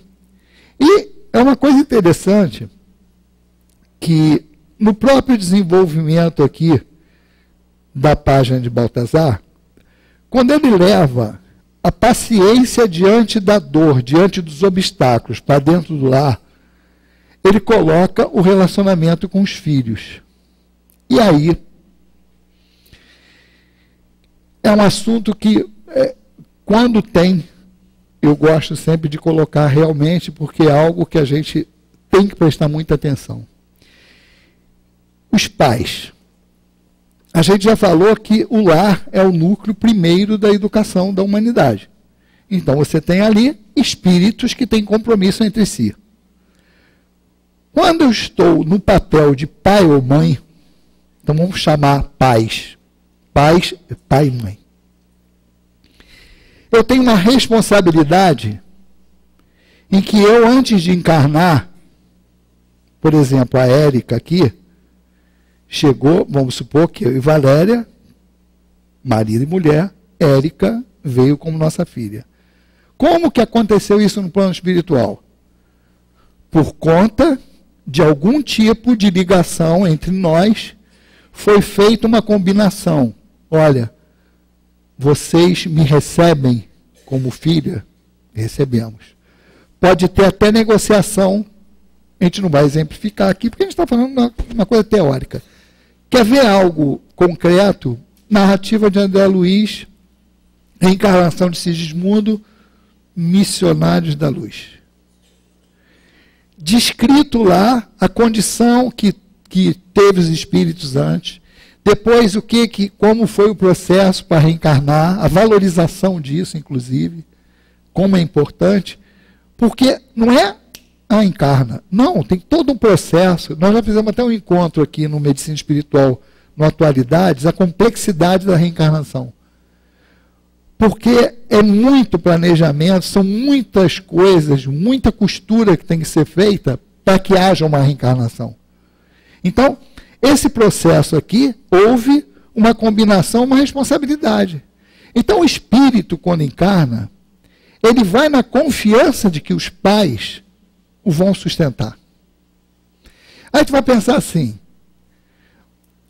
[SPEAKER 2] E é uma coisa interessante que no próprio desenvolvimento aqui da página de Baltazar, quando ele leva a paciência diante da dor, diante dos obstáculos, para dentro do lar, ele coloca o relacionamento com os filhos. E aí, é um assunto que, quando tem, eu gosto sempre de colocar realmente, porque é algo que a gente tem que prestar muita atenção. Os pais. A gente já falou que o lar é o núcleo primeiro da educação da humanidade. Então você tem ali espíritos que têm compromisso entre si. Quando eu estou no papel de pai ou mãe, então vamos chamar pais. Pais, pai e mãe. Eu tenho uma responsabilidade em que eu, antes de encarnar, por exemplo, a Érica aqui, chegou, vamos supor que eu e Valéria, marido e mulher, Érica veio como nossa filha. Como que aconteceu isso no plano espiritual? Por conta de algum tipo de ligação entre nós, foi feita uma combinação. Olha, vocês me recebem como filha? Recebemos. Pode ter até negociação, a gente não vai exemplificar aqui, porque a gente está falando uma coisa teórica. Quer ver algo concreto? Narrativa de André Luiz, reencarnação de Sigismundo, Missionários da Luz. Descrito lá a condição que teve os espíritos antes, depois como foi o processo para reencarnar, a valorização disso, inclusive, como é importante, porque não é encarna. Não, tem todo um processo. Nós já fizemos até um encontro aqui no Medicina Espiritual, no Atualidades, a complexidade da reencarnação. Porque é muito planejamento, são muitas coisas, muita costura que tem que ser feita para que haja uma reencarnação. Então, esse processo aqui, houve uma combinação, uma responsabilidade. Então, o espírito, quando encarna, ele vai na confiança de que os pais o vão sustentar. Aí a gente vai pensar assim,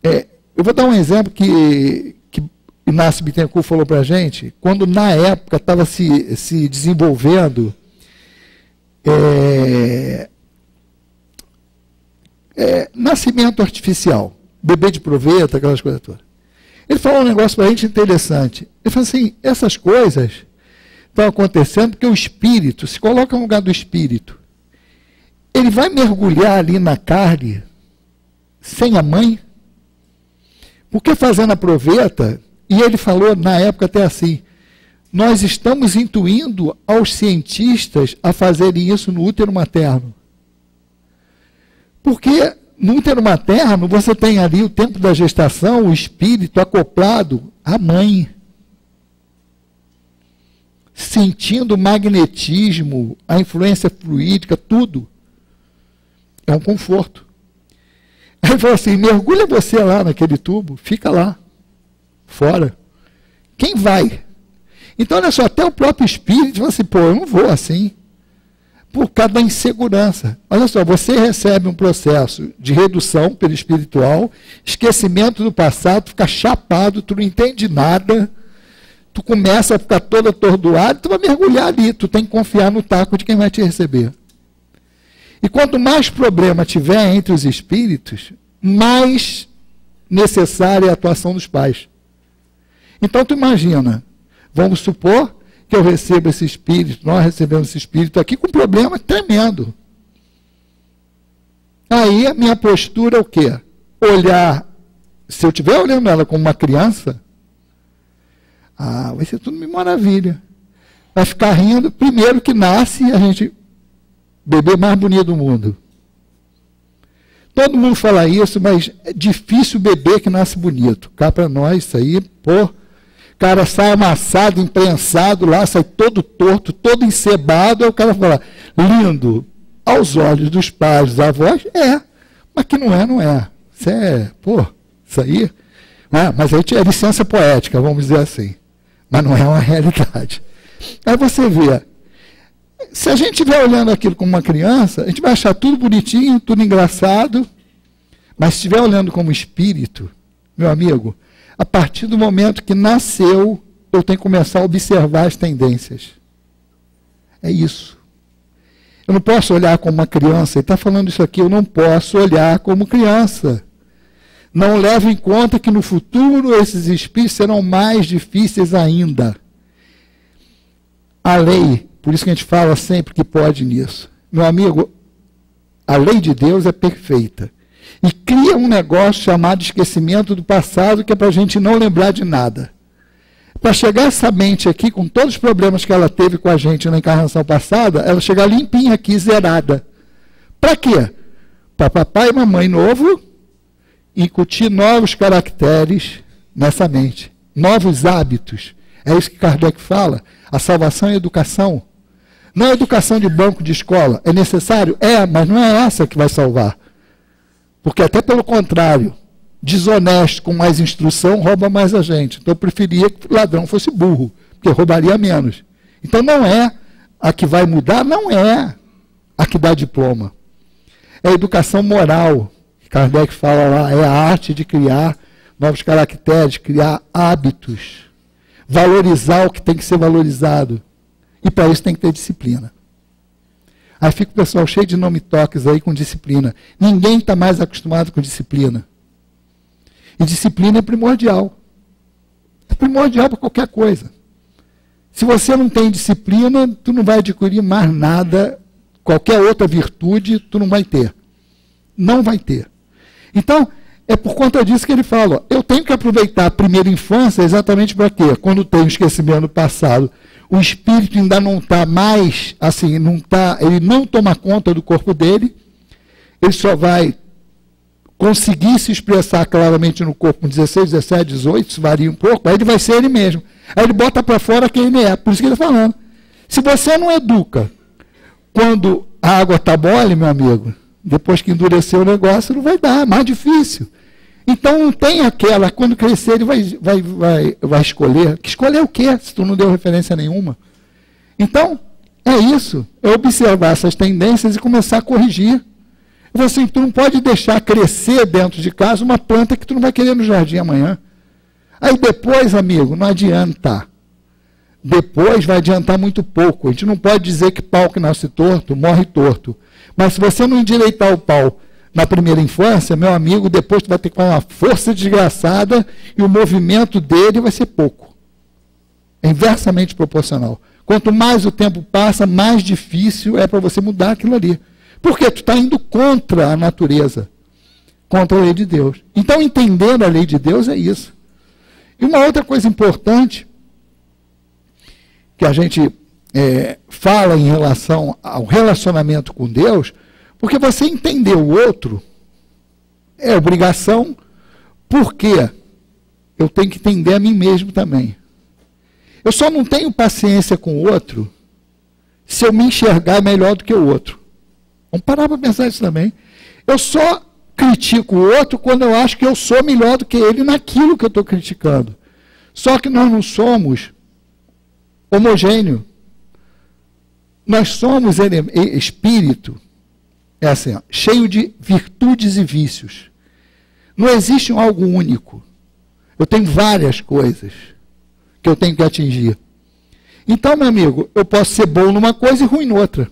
[SPEAKER 2] eu vou dar um exemplo que Inácio Bittencourt falou para a gente, quando na época estava se desenvolvendo nascimento artificial, bebê de proveta, aquelas coisas todas. Ele falou um negócio para a gente interessante. Ele falou assim, essas coisas estão acontecendo porque o espírito, se coloca no lugar do espírito, ele vai mergulhar ali na carne sem a mãe, porque fazendo a proveta, e ele falou na época até assim, nós estamos intuindo aos cientistas a fazerem isso no útero materno. Porque no útero materno você tem ali o tempo da gestação, o espírito acoplado à mãe, sentindo o magnetismo, a influência fluídica, tudo. É um conforto. Aí ele falou assim, mergulha você lá naquele tubo, fica lá, fora. Quem vai? Então, olha só, até o próprio espírito fala assim, pô, eu não vou assim. Por causa da insegurança. Olha só, você recebe um processo de redução perispiritual, esquecimento do passado, fica chapado, tu não entende nada, tu começa a ficar todo atordoado, tu vai mergulhar ali, tu tem que confiar no taco de quem vai te receber. E quanto mais problema tiver entre os espíritos, mais necessária é a atuação dos pais. Então tu imagina, vamos supor que eu recebo esse espírito, nós recebemos esse espírito aqui com um problema tremendo. Aí a minha postura é o quê? Olhar, se eu estiver olhando ela como uma criança, vai ser tudo uma maravilha. Vai ficar rindo, primeiro que nasce a gente, bebê mais bonito do mundo. Todo mundo fala isso, mas é difícil o bebê que nasce bonito. Cá para nós, isso aí, pô, o cara sai amassado, imprensado lá, sai todo torto, todo encebado, aí o cara fala, lindo, aos olhos dos pais, dos avós, mas que não é, não é. Isso é, pô, isso aí, mas aí é licença poética, vamos dizer assim. Mas não é uma realidade. Aí você vê, se a gente estiver olhando aquilo como uma criança, a gente vai achar tudo bonitinho, tudo engraçado, mas se estiver olhando como espírito, meu amigo, a partir do momento que nasceu, eu tenho que começar a observar as tendências. É isso. Eu não posso olhar como uma criança, ele está falando isso aqui, eu não posso olhar como criança. Não leve em conta que no futuro esses espíritos serão mais difíceis ainda. A lei, por isso que a gente fala sempre que pode nisso. Meu amigo, a lei de Deus é perfeita. E cria um negócio chamado esquecimento do passado, que é para a gente não lembrar de nada. Para chegar essa mente aqui, com todos os problemas que ela teve com a gente na encarnação passada, ela chegar limpinha aqui, zerada. Para quê? Para papai e mamãe novo, incutir novos caracteres nessa mente, novos hábitos. É isso que Kardec fala. A salvação é a educação. Não é educação de banco de escola. É necessário? É, mas não é essa que vai salvar. Porque até pelo contrário, desonesto com mais instrução rouba mais a gente. Então eu preferia que o ladrão fosse burro, porque roubaria menos. Então não é a que vai mudar, não é a que dá diploma. É a educação moral. Kardec fala lá, é a arte de criar novos caracteres, criar hábitos, valorizar o que tem que ser valorizado. E para isso tem que ter disciplina. Aí fica o pessoal cheio de nome-toques aí com disciplina. Ninguém está mais acostumado com disciplina. E disciplina é primordial. É primordial para qualquer coisa. Se você não tem disciplina, tu não vai adquirir mais nada, qualquer outra virtude, tu não vai ter. Não vai ter. Então, é por conta disso que ele fala, ó, eu tenho que aproveitar a primeira infância exatamente para quê? Quando tem o esquecimento do passado, o espírito ainda não está mais, assim, ele não toma conta do corpo dele, ele só vai conseguir se expressar claramente no corpo com 16, 17, 18, isso varia um pouco, aí ele vai ser ele mesmo. Aí ele bota para fora quem ele é, por isso que ele está falando. Se você não educa quando a água está mole, meu amigo, depois que endureceu o negócio, não vai dar, é mais difícil. Então não tem aquela, quando crescer ele vai escolher. Escolher o quê, se tu não deu referência nenhuma? Então, é isso, é observar essas tendências e começar a corrigir. Eu falo assim, tu não pode deixar crescer dentro de casa uma planta que tu não vai querer no jardim amanhã. Aí depois, amigo, não adianta. Depois vai adiantar muito pouco. A gente não pode dizer que pau que nasce torto, morre torto. Mas se você não endireitar o pau na primeira infância, meu amigo, depois tu vai ter que fazer uma força desgraçada e o movimento dele vai ser pouco. É inversamente proporcional. Quanto mais o tempo passa, mais difícil é para você mudar aquilo ali. Porque tu está indo contra a natureza, contra a lei de Deus. Então, entendendo a lei de Deus é isso. E uma outra coisa importante que a gente fala em relação ao relacionamento com Deus, porque você entender o outro é obrigação, porque eu tenho que entender a mim mesmo também. Eu só não tenho paciência com o outro se eu me enxergar melhor do que o outro. Vamos parar para pensar isso também. Eu só critico o outro quando eu acho que eu sou melhor do que ele naquilo que eu estou criticando. Só que nós não somos homogêneos. Nós somos espírito, é assim, ó, cheio de virtudes e vícios. Não existe algo único. Eu tenho várias coisas que eu tenho que atingir. Então, meu amigo, eu posso ser bom numa coisa e ruim noutra.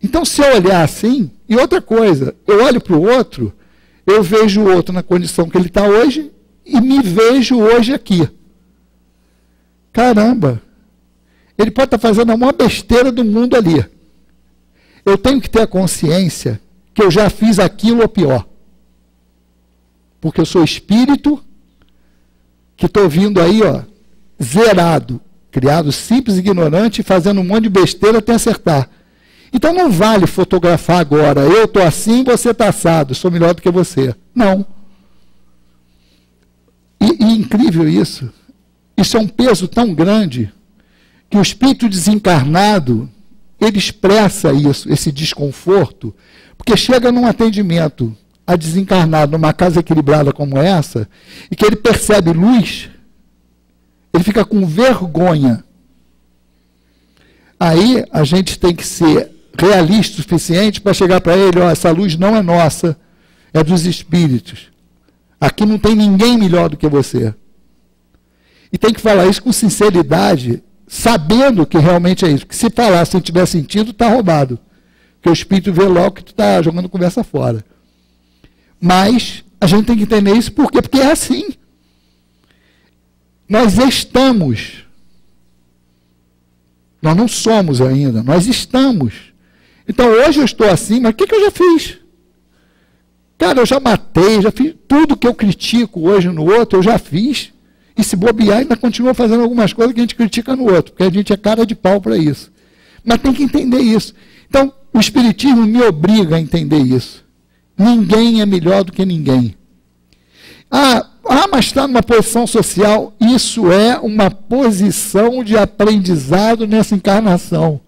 [SPEAKER 2] Então, se eu olhar assim, e outra coisa, eu olho para o outro, eu vejo o outro na condição que ele está hoje e me vejo hoje aqui. Caramba! Ele pode estar fazendo a maior besteira do mundo ali. Eu tenho que ter a consciência que eu já fiz aquilo ou pior. Porque eu sou espírito que estou vindo aí, ó, zerado, criado simples e ignorante, fazendo um monte de besteira até acertar. Então não vale fotografar agora, eu estou assim, você está assado, sou melhor do que você. Não. E incrível isso. Isso é um peso tão grande que o espírito desencarnado, ele expressa isso, esse desconforto, porque chega num atendimento a desencarnado numa casa equilibrada como essa, e que ele percebe luz, ele fica com vergonha. Aí a gente tem que ser realista o suficiente para chegar para ele, ó, essa luz não é nossa, é dos espíritos. Aqui não tem ninguém melhor do que você. E tem que falar isso com sinceridade, sabendo que realmente é isso. Porque se falar sem tiver sentido, está roubado. Porque o espírito vê logo que tu está jogando conversa fora. Mas A gente tem que entender isso por quê? Porque é assim. Nós estamos. Nós não somos ainda, nós estamos. Então hoje eu estou assim, mas o que eu já fiz? Cara, eu já matei, já fiz tudo que eu critico hoje no outro, eu já fiz. E se bobear, ainda continua fazendo algumas coisas que a gente critica no outro, porque a gente é cara de pau para isso. Mas tem que entender isso. Então, o Espiritismo me obriga a entender isso. Ninguém é melhor do que ninguém. Mas está numa posição social. Isso é uma posição de aprendizado nessa encarnação.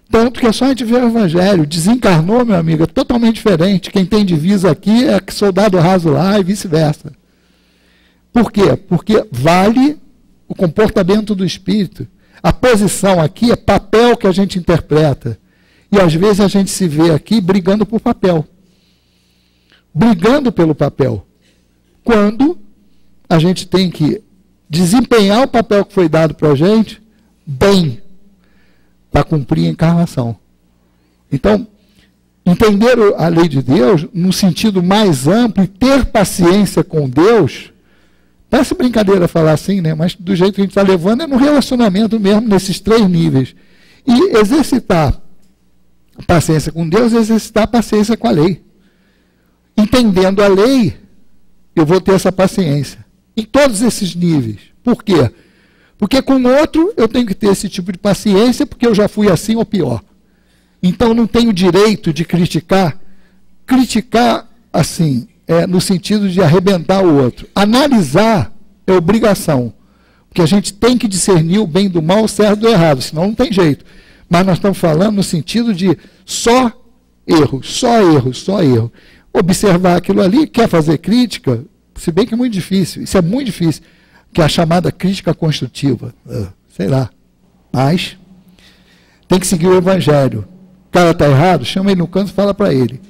[SPEAKER 2] Tanto que é só a gente ver o Evangelho. Desencarnou, meu amigo, é totalmente diferente. Quem tem divisa aqui é soldado raso lá e vice-versa. Por quê? Porque vale o comportamento do espírito. A posição aqui é papel que a gente interpreta. E às vezes a gente se vê aqui brigando por papel. Brigando pelo papel. Quando a gente tem que desempenhar o papel que foi dado para a gente bem, para cumprir a encarnação. Então, entender a lei de Deus no sentido mais amplo e ter paciência com Deus, parece brincadeira falar assim, né? Mas do jeito que a gente está levando é no relacionamento mesmo, nesses 3 níveis. E exercitar paciência com Deus, exercitar paciência com a lei. Entendendo a lei, eu vou ter essa paciência. Em todos esses níveis. Por quê? Porque com o outro eu tenho que ter esse tipo de paciência, porque eu já fui assim ou pior. Então não tenho direito de criticar. Criticar, assim, no sentido de arrebentar o outro. Analisar é obrigação. Porque a gente tem que discernir o bem do mal, o certo do errado, senão não tem jeito. Mas nós estamos falando no sentido de só erro, só erro, só erro. Observar aquilo ali, quer fazer crítica, se bem que é muito difícil, isso é muito difícil, que é a chamada crítica construtiva, sei lá, mas tem que seguir o Evangelho. O cara está errado, chama ele no canto e fala para ele.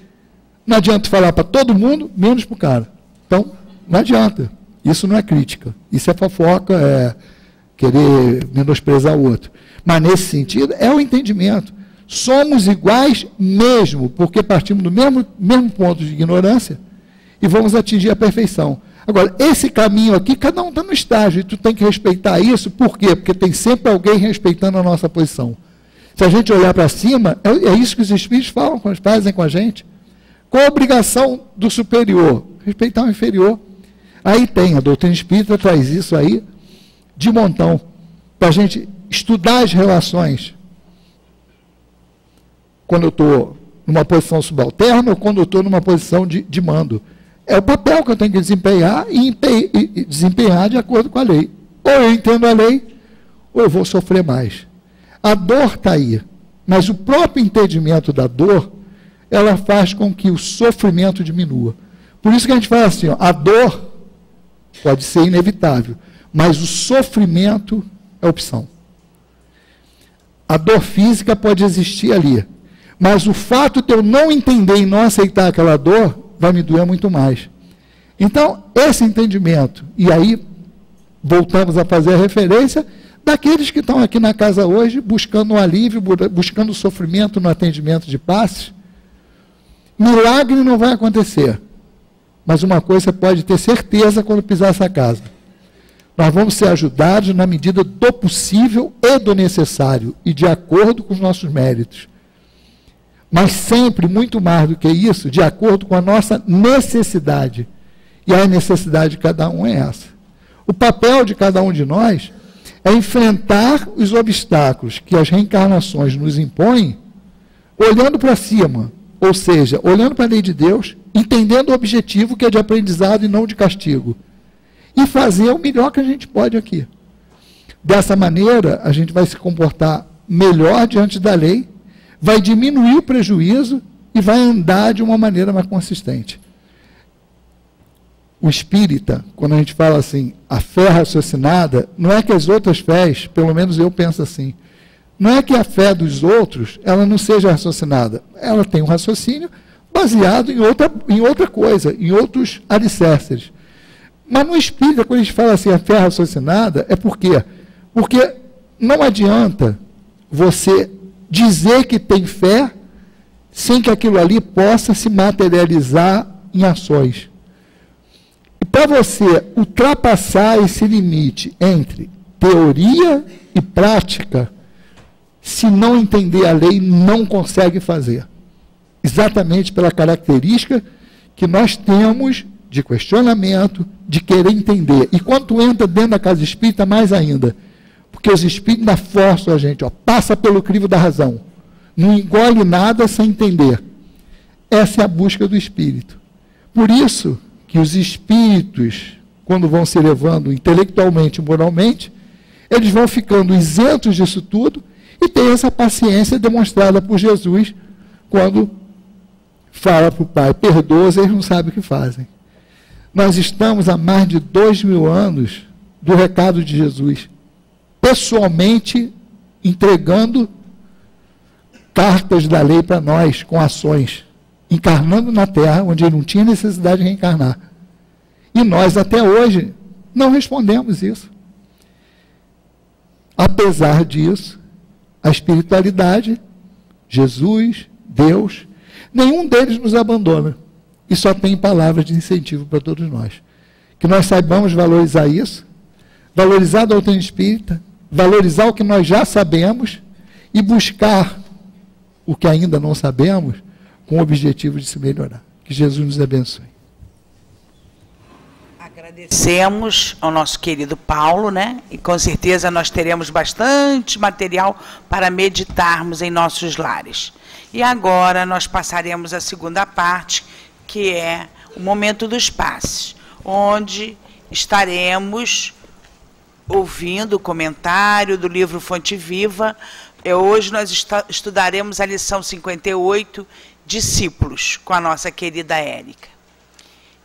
[SPEAKER 2] Não adianta falar para todo mundo, menos para o cara. Então, não adianta. Isso não é crítica, isso é fofoca, é querer menosprezar o outro. Mas nesse sentido, é o entendimento. Somos iguais mesmo, porque partimos do mesmo ponto de ignorância e vamos atingir a perfeição. Agora, esse caminho aqui, cada um está no estágio, e tu tem que respeitar isso, por quê? Porque tem sempre alguém respeitando a nossa posição. Se a gente olhar para cima, é isso que os espíritos falam, fazem com a gente. Qual a obrigação do superior? Respeitar o inferior. Aí tem, a doutrina espírita traz isso aí de montão, para a gente estudar as relações. Quando eu estou numa posição subalterna ou quando eu estou numa posição de mando. É o papel que eu tenho que desempenhar e desempenhar de acordo com a lei. Ou eu entendo a lei, ou eu vou sofrer mais. A dor está aí, mas o próprio entendimento da dor, ela faz com que o sofrimento diminua. Por isso que a gente fala assim, a dor pode ser inevitável, mas o sofrimento é opção. A dor física pode existir ali, mas o fato de eu não entender e não aceitar aquela dor vai me doer muito mais. Então, esse entendimento, e aí voltamos a fazer a referência daqueles que estão aqui na casa hoje buscando um alívio, buscando o sofrimento no atendimento de passes. Milagre não vai acontecer, mas uma coisa você pode ter certeza quando pisar essa casa. Nós vamos ser ajudados na medida do possível e do necessário, e de acordo com os nossos méritos. Mas sempre, muito mais do que isso, de acordo com a nossa necessidade. E a necessidade de cada um é essa. O papel de cada um de nós é enfrentar os obstáculos que as reencarnações nos impõem, olhando para cima, ou seja, olhando para a lei de Deus, entendendo o objetivo que é de aprendizado e não de castigo. E fazer o melhor que a gente pode aqui. Dessa maneira, a gente vai se comportar melhor diante da lei, vai diminuir o prejuízo e vai andar de uma maneira mais consistente. O espírita, quando a gente fala assim, a fé raciocinada, não é que as outras fés, pelo menos eu penso assim, não é que a fé dos outros, ela não seja raciocinada. Ela tem um raciocínio baseado em outra coisa, em outros alicerces. Mas no espírita, quando a gente fala assim, a fé raciocinada, é por quê? Porque não adianta você dizer que tem fé sem que aquilo ali possa se materializar em ações. E para você ultrapassar esse limite entre teoria e prática, se não entender a lei, não consegue fazer. Exatamente pela característica que nós temos de questionamento, de querer entender. E quando tu entra dentro da casa espírita, mais ainda. Porque os espíritos ainda forçam a gente, passa pelo crivo da razão. Não engole nada sem entender. Essa é a busca do espírito. Por isso que os espíritos, quando vão se elevando intelectualmente e moralmente, eles vão ficando isentos disso tudo e tem essa paciência demonstrada por Jesus quando fala para o Pai, perdoa, eles não sabem o que fazem. Nós estamos há mais de 2000 anos do recado de Jesus, pessoalmente entregando cartas da lei para nós, com ações, encarnando na Terra, onde ele não tinha necessidade de reencarnar. E nós, até hoje, não respondemos isso. Apesar disso, a espiritualidade, Jesus, Deus, nenhum deles nos abandona. E só tem palavras de incentivo para todos nós. Que nós saibamos valorizar isso, valorizar a doutrina espírita, valorizar o que nós já sabemos e buscar o que ainda não sabemos com o objetivo de se melhorar. Que Jesus nos abençoe.
[SPEAKER 1] Agradecemos ao nosso querido Paulo, né? E com certeza nós teremos bastante material para meditarmos em nossos lares. E agora nós passaremos à segunda parte, que é o momento dos passes, onde estaremos ouvindo o comentário do livro Fonte Viva. Hoje nós estudaremos a lição 58, Discípulos, com a nossa querida Érica.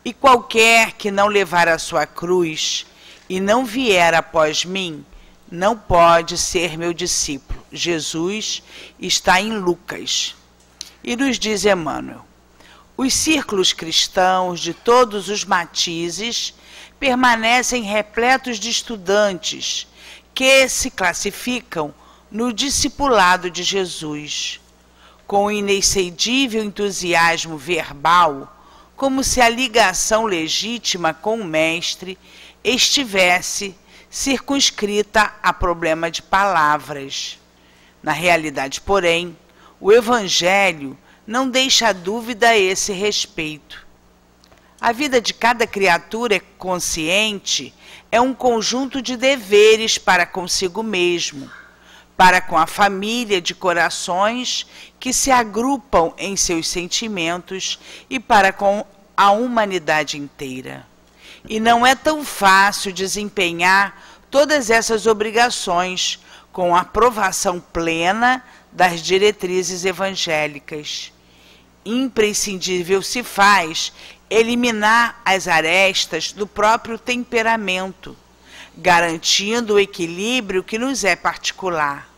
[SPEAKER 1] E qualquer que não levar a sua cruz e não vier após mim, não pode ser meu discípulo. Jesus está em Lucas. E nos diz Emmanuel: os círculos cristãos de todos os matizes permanecem repletos de estudantes que se classificam no discipulado de Jesus, com inexcedível entusiasmo verbal, como se a ligação legítima com o Mestre estivesse circunscrita a problema de palavras. Na realidade, porém, o Evangelho não deixa dúvida a esse respeito. A vida de cada criatura consciente é um conjunto de deveres para consigo mesmo, para com a família de corações que se agrupam em seus sentimentos e para com a humanidade inteira. E não é tão fácil desempenhar todas essas obrigações com a aprovação plena das diretrizes evangélicas. Imprescindível se faz eliminar as arestas do próprio temperamento, garantindo o equilíbrio que nos é particular,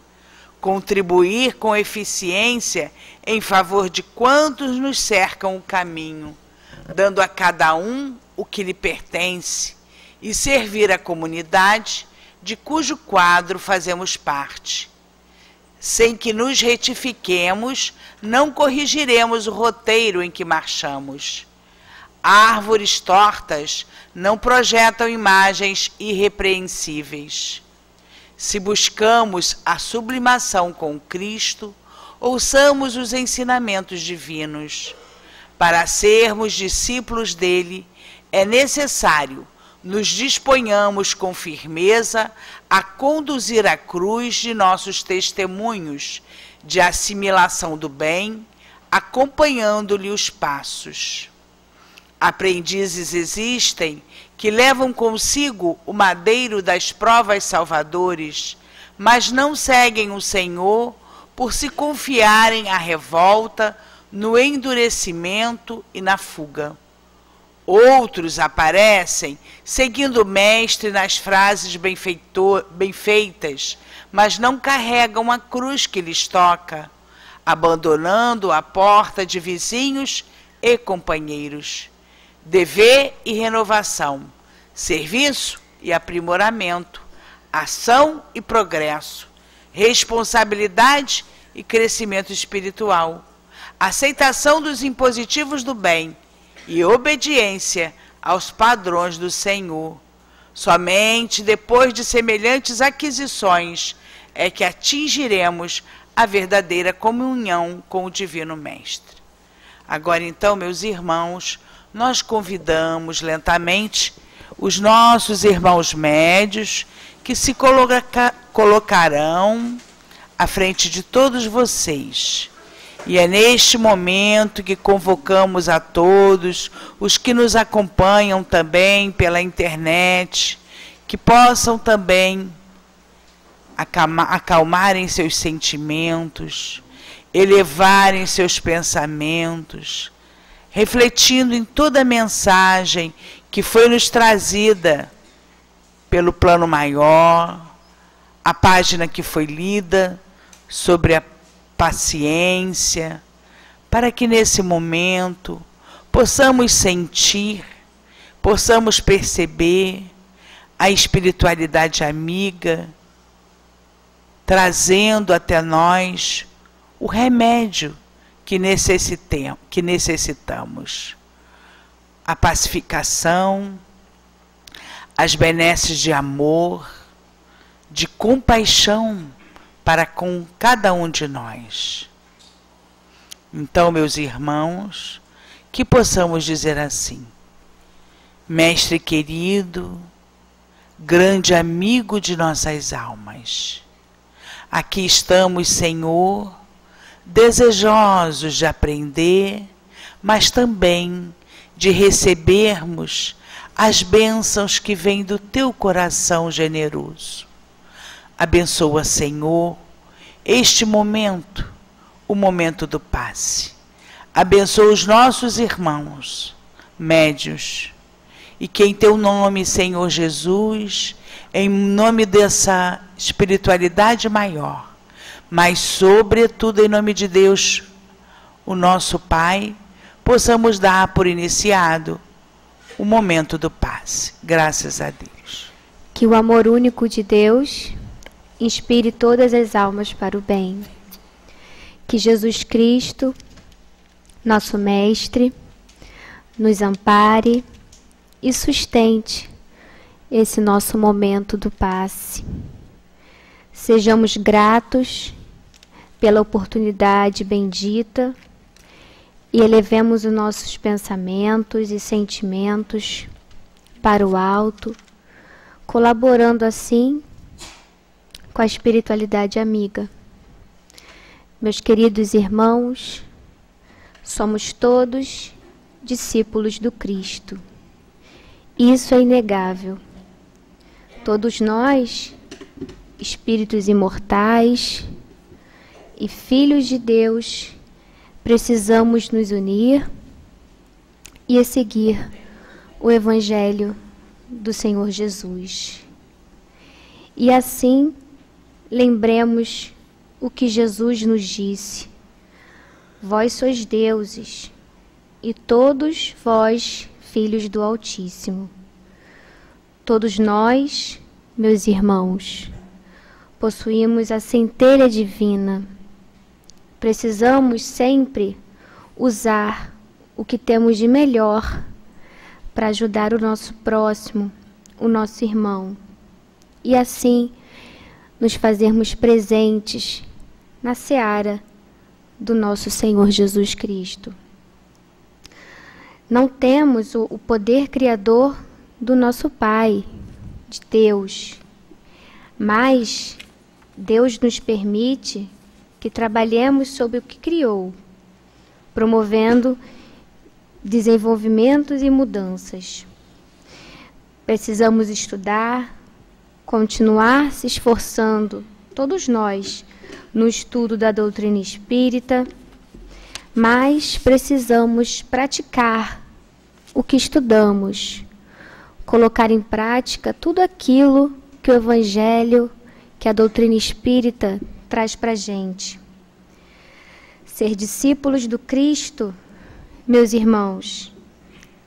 [SPEAKER 1] contribuir com eficiência em favor de quantos nos cercam o caminho, dando a cada um o que lhe pertence, e servir a comunidade de cujo quadro fazemos parte. Sem que nos retifiquemos, não corrigiremos o roteiro em que marchamos. Árvores tortas não projetam imagens irrepreensíveis. Se buscamos a sublimação com Cristo, ouçamos os ensinamentos divinos. Para sermos discípulos dele, é necessário nos disponhamos com firmeza a conduzir a cruz de nossos testemunhos de assimilação do bem, acompanhando-lhe os passos. Aprendizes existem que levam consigo o madeiro das provas salvadores, mas não seguem o Senhor por se confiarem à revolta, no endurecimento e na fuga. Outros aparecem seguindo o Mestre nas frases bem feitas, mas não carregam a cruz que lhes toca, abandonando a porta de vizinhos e companheiros. Dever e renovação, serviço e aprimoramento, ação e progresso, responsabilidade e crescimento espiritual, aceitação dos impositivos do bem e obediência aos padrões do Senhor. Somente depois de semelhantes aquisições é que atingiremos a verdadeira comunhão com o Divino Mestre. Agora então, meus irmãos, nós convidamos lentamente os nossos irmãos médios que se colocarão à frente de todos vocês. E é neste momento que convocamos a todos os que nos acompanham também pela internet, que possam também acalmarem seus sentimentos, elevarem seus pensamentos, refletindo em toda a mensagem que foi nos trazida pelo plano maior, a página que foi lida sobre a paciência, para que nesse momento possamos sentir, possamos perceber a espiritualidade amiga, trazendo até nós o remédio que necessitamos. A pacificação, as benesses de amor, de compaixão para com cada um de nós. Então, meus irmãos, que possamos dizer assim: Mestre querido, grande amigo de nossas almas, aqui estamos, Senhor, desejosos de aprender, mas também de recebermos as bênçãos que vêm do teu coração generoso. Abençoa, Senhor, este momento, o momento do passe. Abençoa os nossos irmãos, médios, e que em teu nome, Senhor Jesus, em nome dessa espiritualidade maior, mas sobretudo em nome de Deus, o nosso Pai, possamos dar por iniciado o momento do passe. Graças a Deus.
[SPEAKER 3] Que o amor único de Deus inspire todas as almas para o bem. Que Jesus Cristo, nosso Mestre, nos ampare e sustente esse nosso momento do passe. Sejamos gratos pela oportunidade bendita e elevemos os nossos pensamentos e sentimentos para o alto, colaborando assim com a espiritualidade amiga. Meus queridos irmãos, somos todos discípulos do Cristo. Isso é inegável. Todos nós, espíritos imortais e filhos de Deus, precisamos nos unir e seguir o Evangelho do Senhor Jesus. E assim, lembremos o que Jesus nos disse: vós sois deuses, e todos vós filhos do Altíssimo. Todos nós, meus irmãos, possuímos a centelha divina. Precisamos sempre usar o que temos de melhor para ajudar o nosso próximo, o nosso irmão, e assim nos fazermos presentes na seara do nosso Senhor Jesus Cristo. Não temos o poder criador do nosso Pai, de Deus, mas Deus nos permite que trabalhemos sobre o que criou, promovendo desenvolvimentos e mudanças. Precisamos estudar, continuar se esforçando, todos nós, no estudo da doutrina espírita, mas precisamos praticar o que estudamos, colocar em prática tudo aquilo que o Evangelho, que a doutrina espírita traz para a gente. Ser discípulos do Cristo, meus irmãos,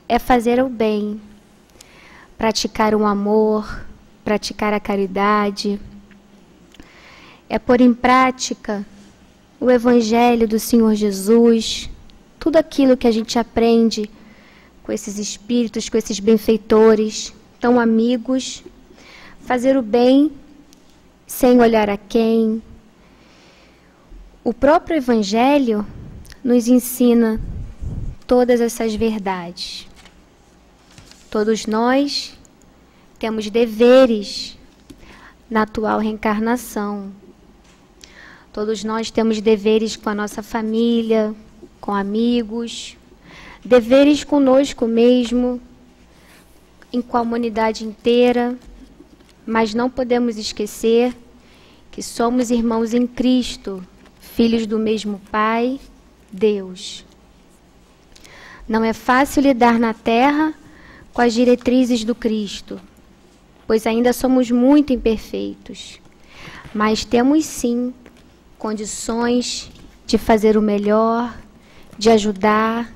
[SPEAKER 3] é fazer o bem, praticar o amor, praticar a caridade, é pôr em prática o Evangelho do Senhor Jesus, tudo aquilo que a gente aprende com esses espíritos, com esses benfeitores, tão amigos, fazer o bem sem olhar a quem. O próprio Evangelho nos ensina todas essas verdades. Todos nós temos deveres na atual reencarnação. Todos nós temos deveres com a nossa família, com amigos, deveres conosco mesmo, com a humanidade inteira, mas não podemos esquecer que somos irmãos em Cristo, filhos do mesmo Pai, Deus. Não é fácil lidar na Terra com as diretrizes do Cristo, pois ainda somos muito imperfeitos, mas temos sim condições de fazer o melhor, de ajudar,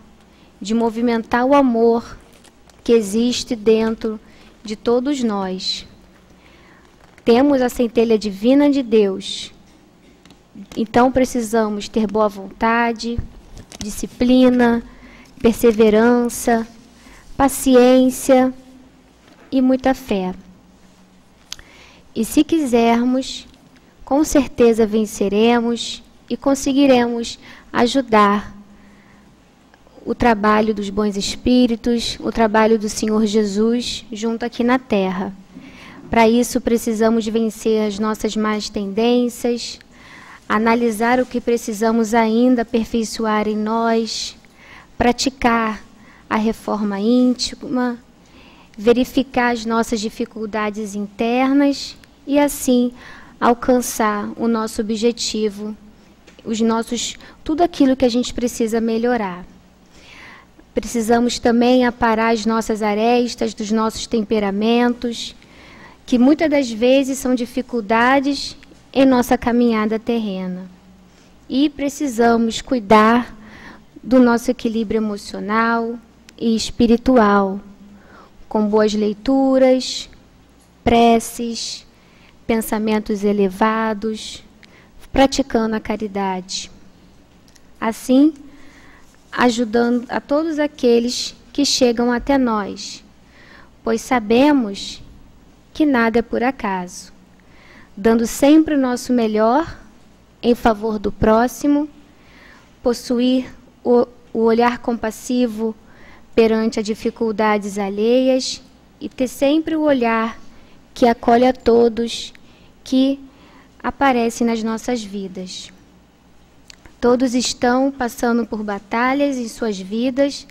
[SPEAKER 3] de movimentar o amor que existe dentro de todos nós. Temos a centelha divina de Deus, então precisamos ter boa vontade, disciplina, perseverança, paciência e muita fé. E se quisermos, com certeza venceremos e conseguiremos ajudar o trabalho dos bons espíritos, o trabalho do Senhor Jesus junto aqui na Terra. Para isso precisamos vencer as nossas más tendências, analisar o que precisamos ainda aperfeiçoar em nós, praticar a reforma íntima, verificar as nossas dificuldades internas e assim alcançar o nosso objetivo, tudo aquilo que a gente precisa melhorar. Precisamos também aparar as nossas arestas dos nossos temperamentos, que muitas das vezes são dificuldades em nossa caminhada terrena. E precisamos cuidar do nosso equilíbrio emocional e espiritual, com boas leituras, preces, pensamentos elevados, praticando a caridade. Assim, ajudando a todos aqueles que chegam até nós, pois sabemos que nada é por acaso, dando sempre o nosso melhor em favor do próximo, possuir o olhar compassivo perante as dificuldades alheias e ter sempre o olhar que acolhe a todos que aparecem nas nossas vidas. Todos estão passando por batalhas em suas vidas,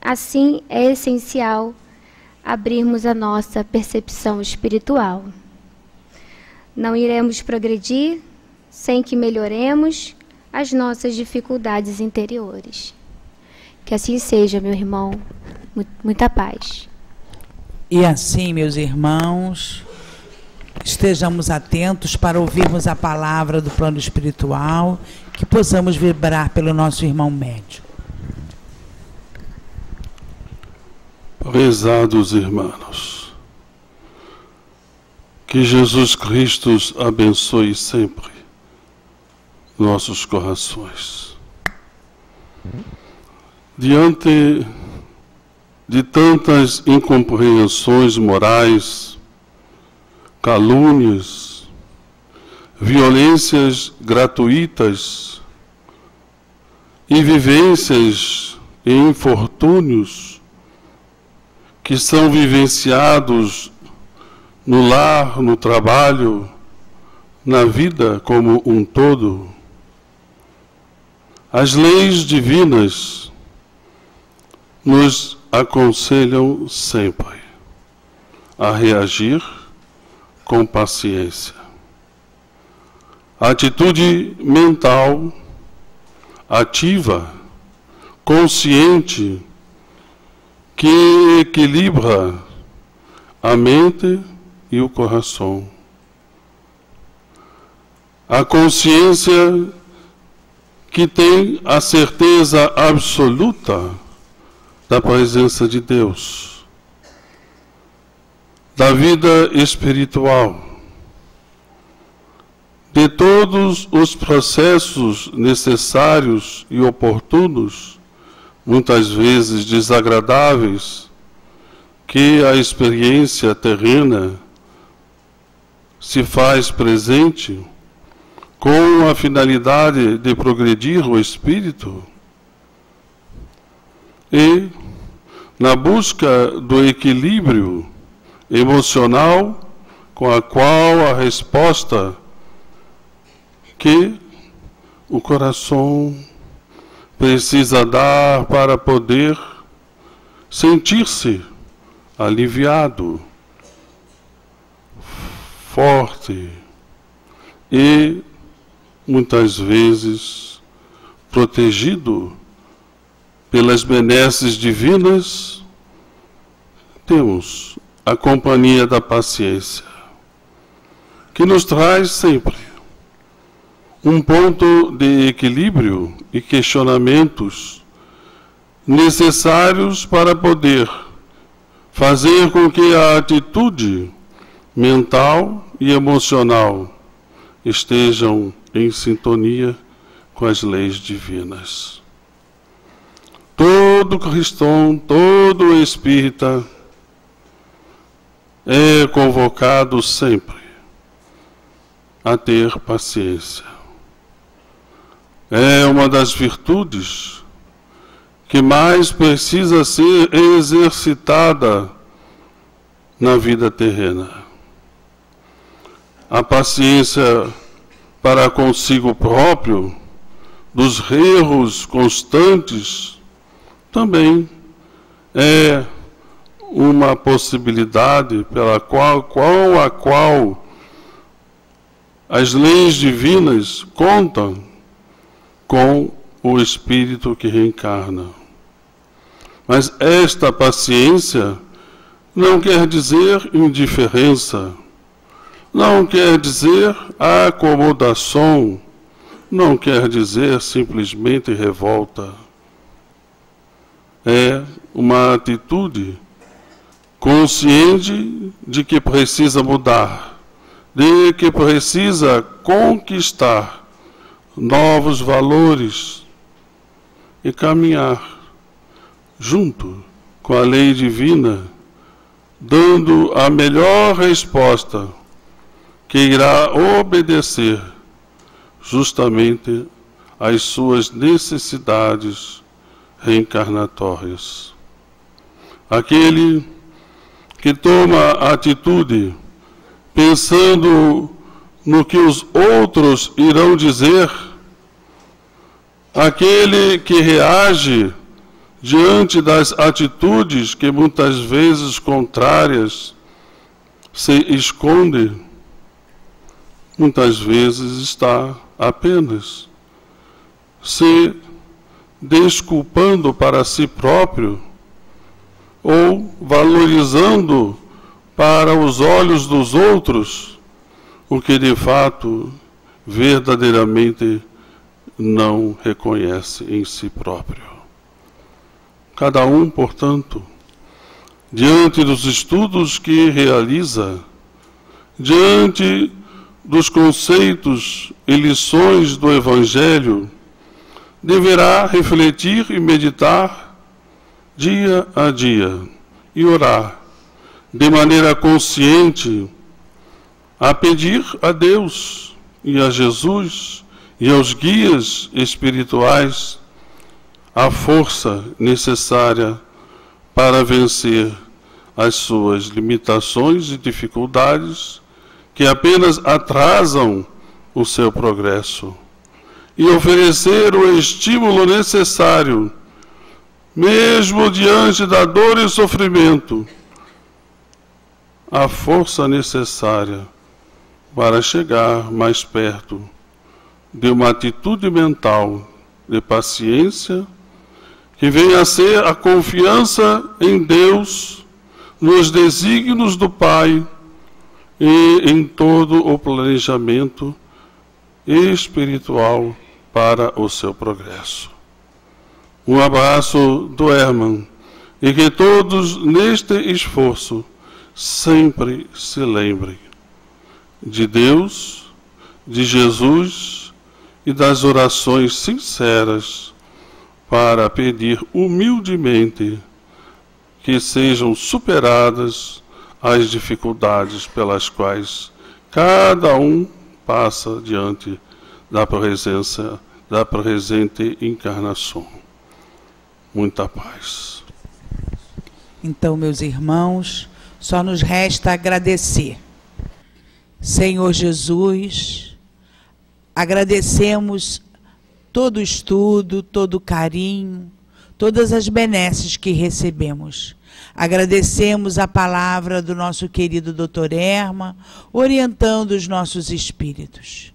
[SPEAKER 3] assim é essencial abrirmos a nossa percepção espiritual. Não iremos progredir sem que melhoremos as nossas dificuldades interiores. Que assim seja, meu irmão. Muita paz.
[SPEAKER 1] E assim, meus irmãos, estejamos atentos para ouvirmos a palavra do plano espiritual, que possamos vibrar pelo nosso irmão médium.
[SPEAKER 4] Prezados irmãos, que Jesus Cristo abençoe sempre nossos corações. Diante de tantas incompreensões morais, calúnias, violências gratuitas e vivências e infortúnios que são vivenciados no lar, no trabalho, na vida como um todo, as leis divinas nos aconselham sempre a reagir com paciência. A atitude mental, ativa, consciente, que equilibra a mente e o coração. A consciência que tem a certeza absoluta da presença de Deus, da vida espiritual, de todos os processos necessários e oportunos muitas vezes desagradáveis, que a experiência terrena se faz presente com a finalidade de progredir o espírito e na busca do equilíbrio emocional com a qual a resposta que o coração precisa dar para poder sentir-se aliviado, forte e muitas vezes protegido pelas benesses divinas. Temos a companhia da paciência, que nos traz sempre um ponto de equilíbrio e questionamentos necessários para poder fazer com que a atitude mental e emocional estejam em sintonia com as leis divinas. Todo cristão, todo espírita é convocado sempre a ter paciência. É uma das virtudes que mais precisa ser exercitada na vida terrena. A paciência para consigo próprio, dos erros constantes, também é uma possibilidade pela qual as leis divinas contam com o espírito que reencarna. Mas esta paciência não quer dizer indiferença, não quer dizer acomodação, não quer dizer simplesmente revolta. É uma atitude consciente de que precisa mudar, de que precisa conquistar novos valores e caminhar junto com a lei divina, dando a melhor resposta que irá obedecer justamente às suas necessidades reencarnatórias. Aquele que toma atitude pensando no que os outros irão dizer, aquele que reage diante das atitudes que muitas vezes contrárias se esconde, muitas vezes está apenas se desculpando para si próprio ou valorizando para os olhos dos outros o que de fato, verdadeiramente não reconhece em si próprio. Cada um, portanto, diante dos estudos que realiza, diante dos conceitos e lições do Evangelho, deverá refletir e meditar dia a dia e orar de maneira consciente, a pedir a Deus e a Jesus e aos guias espirituais a força necessária para vencer as suas limitações e dificuldades que apenas atrasam o seu progresso e oferecer o estímulo necessário, mesmo diante da dor e sofrimento, a força necessária para chegar mais perto de uma atitude mental de paciência, que venha a ser a confiança em Deus, nos desígnios do Pai e em todo o planejamento espiritual para o seu progresso. Um abraço do Hermann, e que todos neste esforço sempre se lembrem de Deus, de Jesus e das orações sinceras para pedir humildemente que sejam superadas as dificuldades pelas quais cada um passa diante da presença da presente encarnação. Muita paz.
[SPEAKER 1] Então, meus irmãos, só nos resta agradecer. Senhor Jesus, agradecemos todo o estudo, todo o carinho, todas as benesses que recebemos. Agradecemos a palavra do nosso querido Dr. Erma, orientando os nossos espíritos.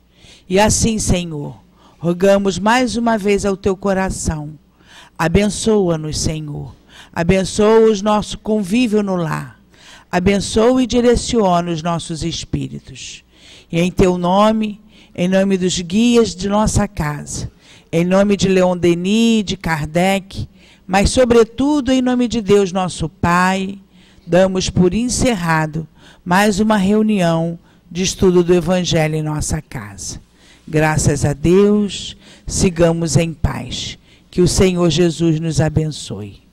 [SPEAKER 1] E assim, Senhor, rogamos mais uma vez ao teu coração. Abençoa-nos, Senhor. Abençoa o nosso convívio no lar. Abençoa e direciona os nossos espíritos. E em teu nome, em nome dos guias de nossa casa, em nome de Leon Denis, de Kardec, mas sobretudo em nome de Deus nosso Pai, damos por encerrado mais uma reunião de estudo do Evangelho em nossa casa. Graças a Deus, sigamos em paz. Que o Senhor Jesus nos abençoe.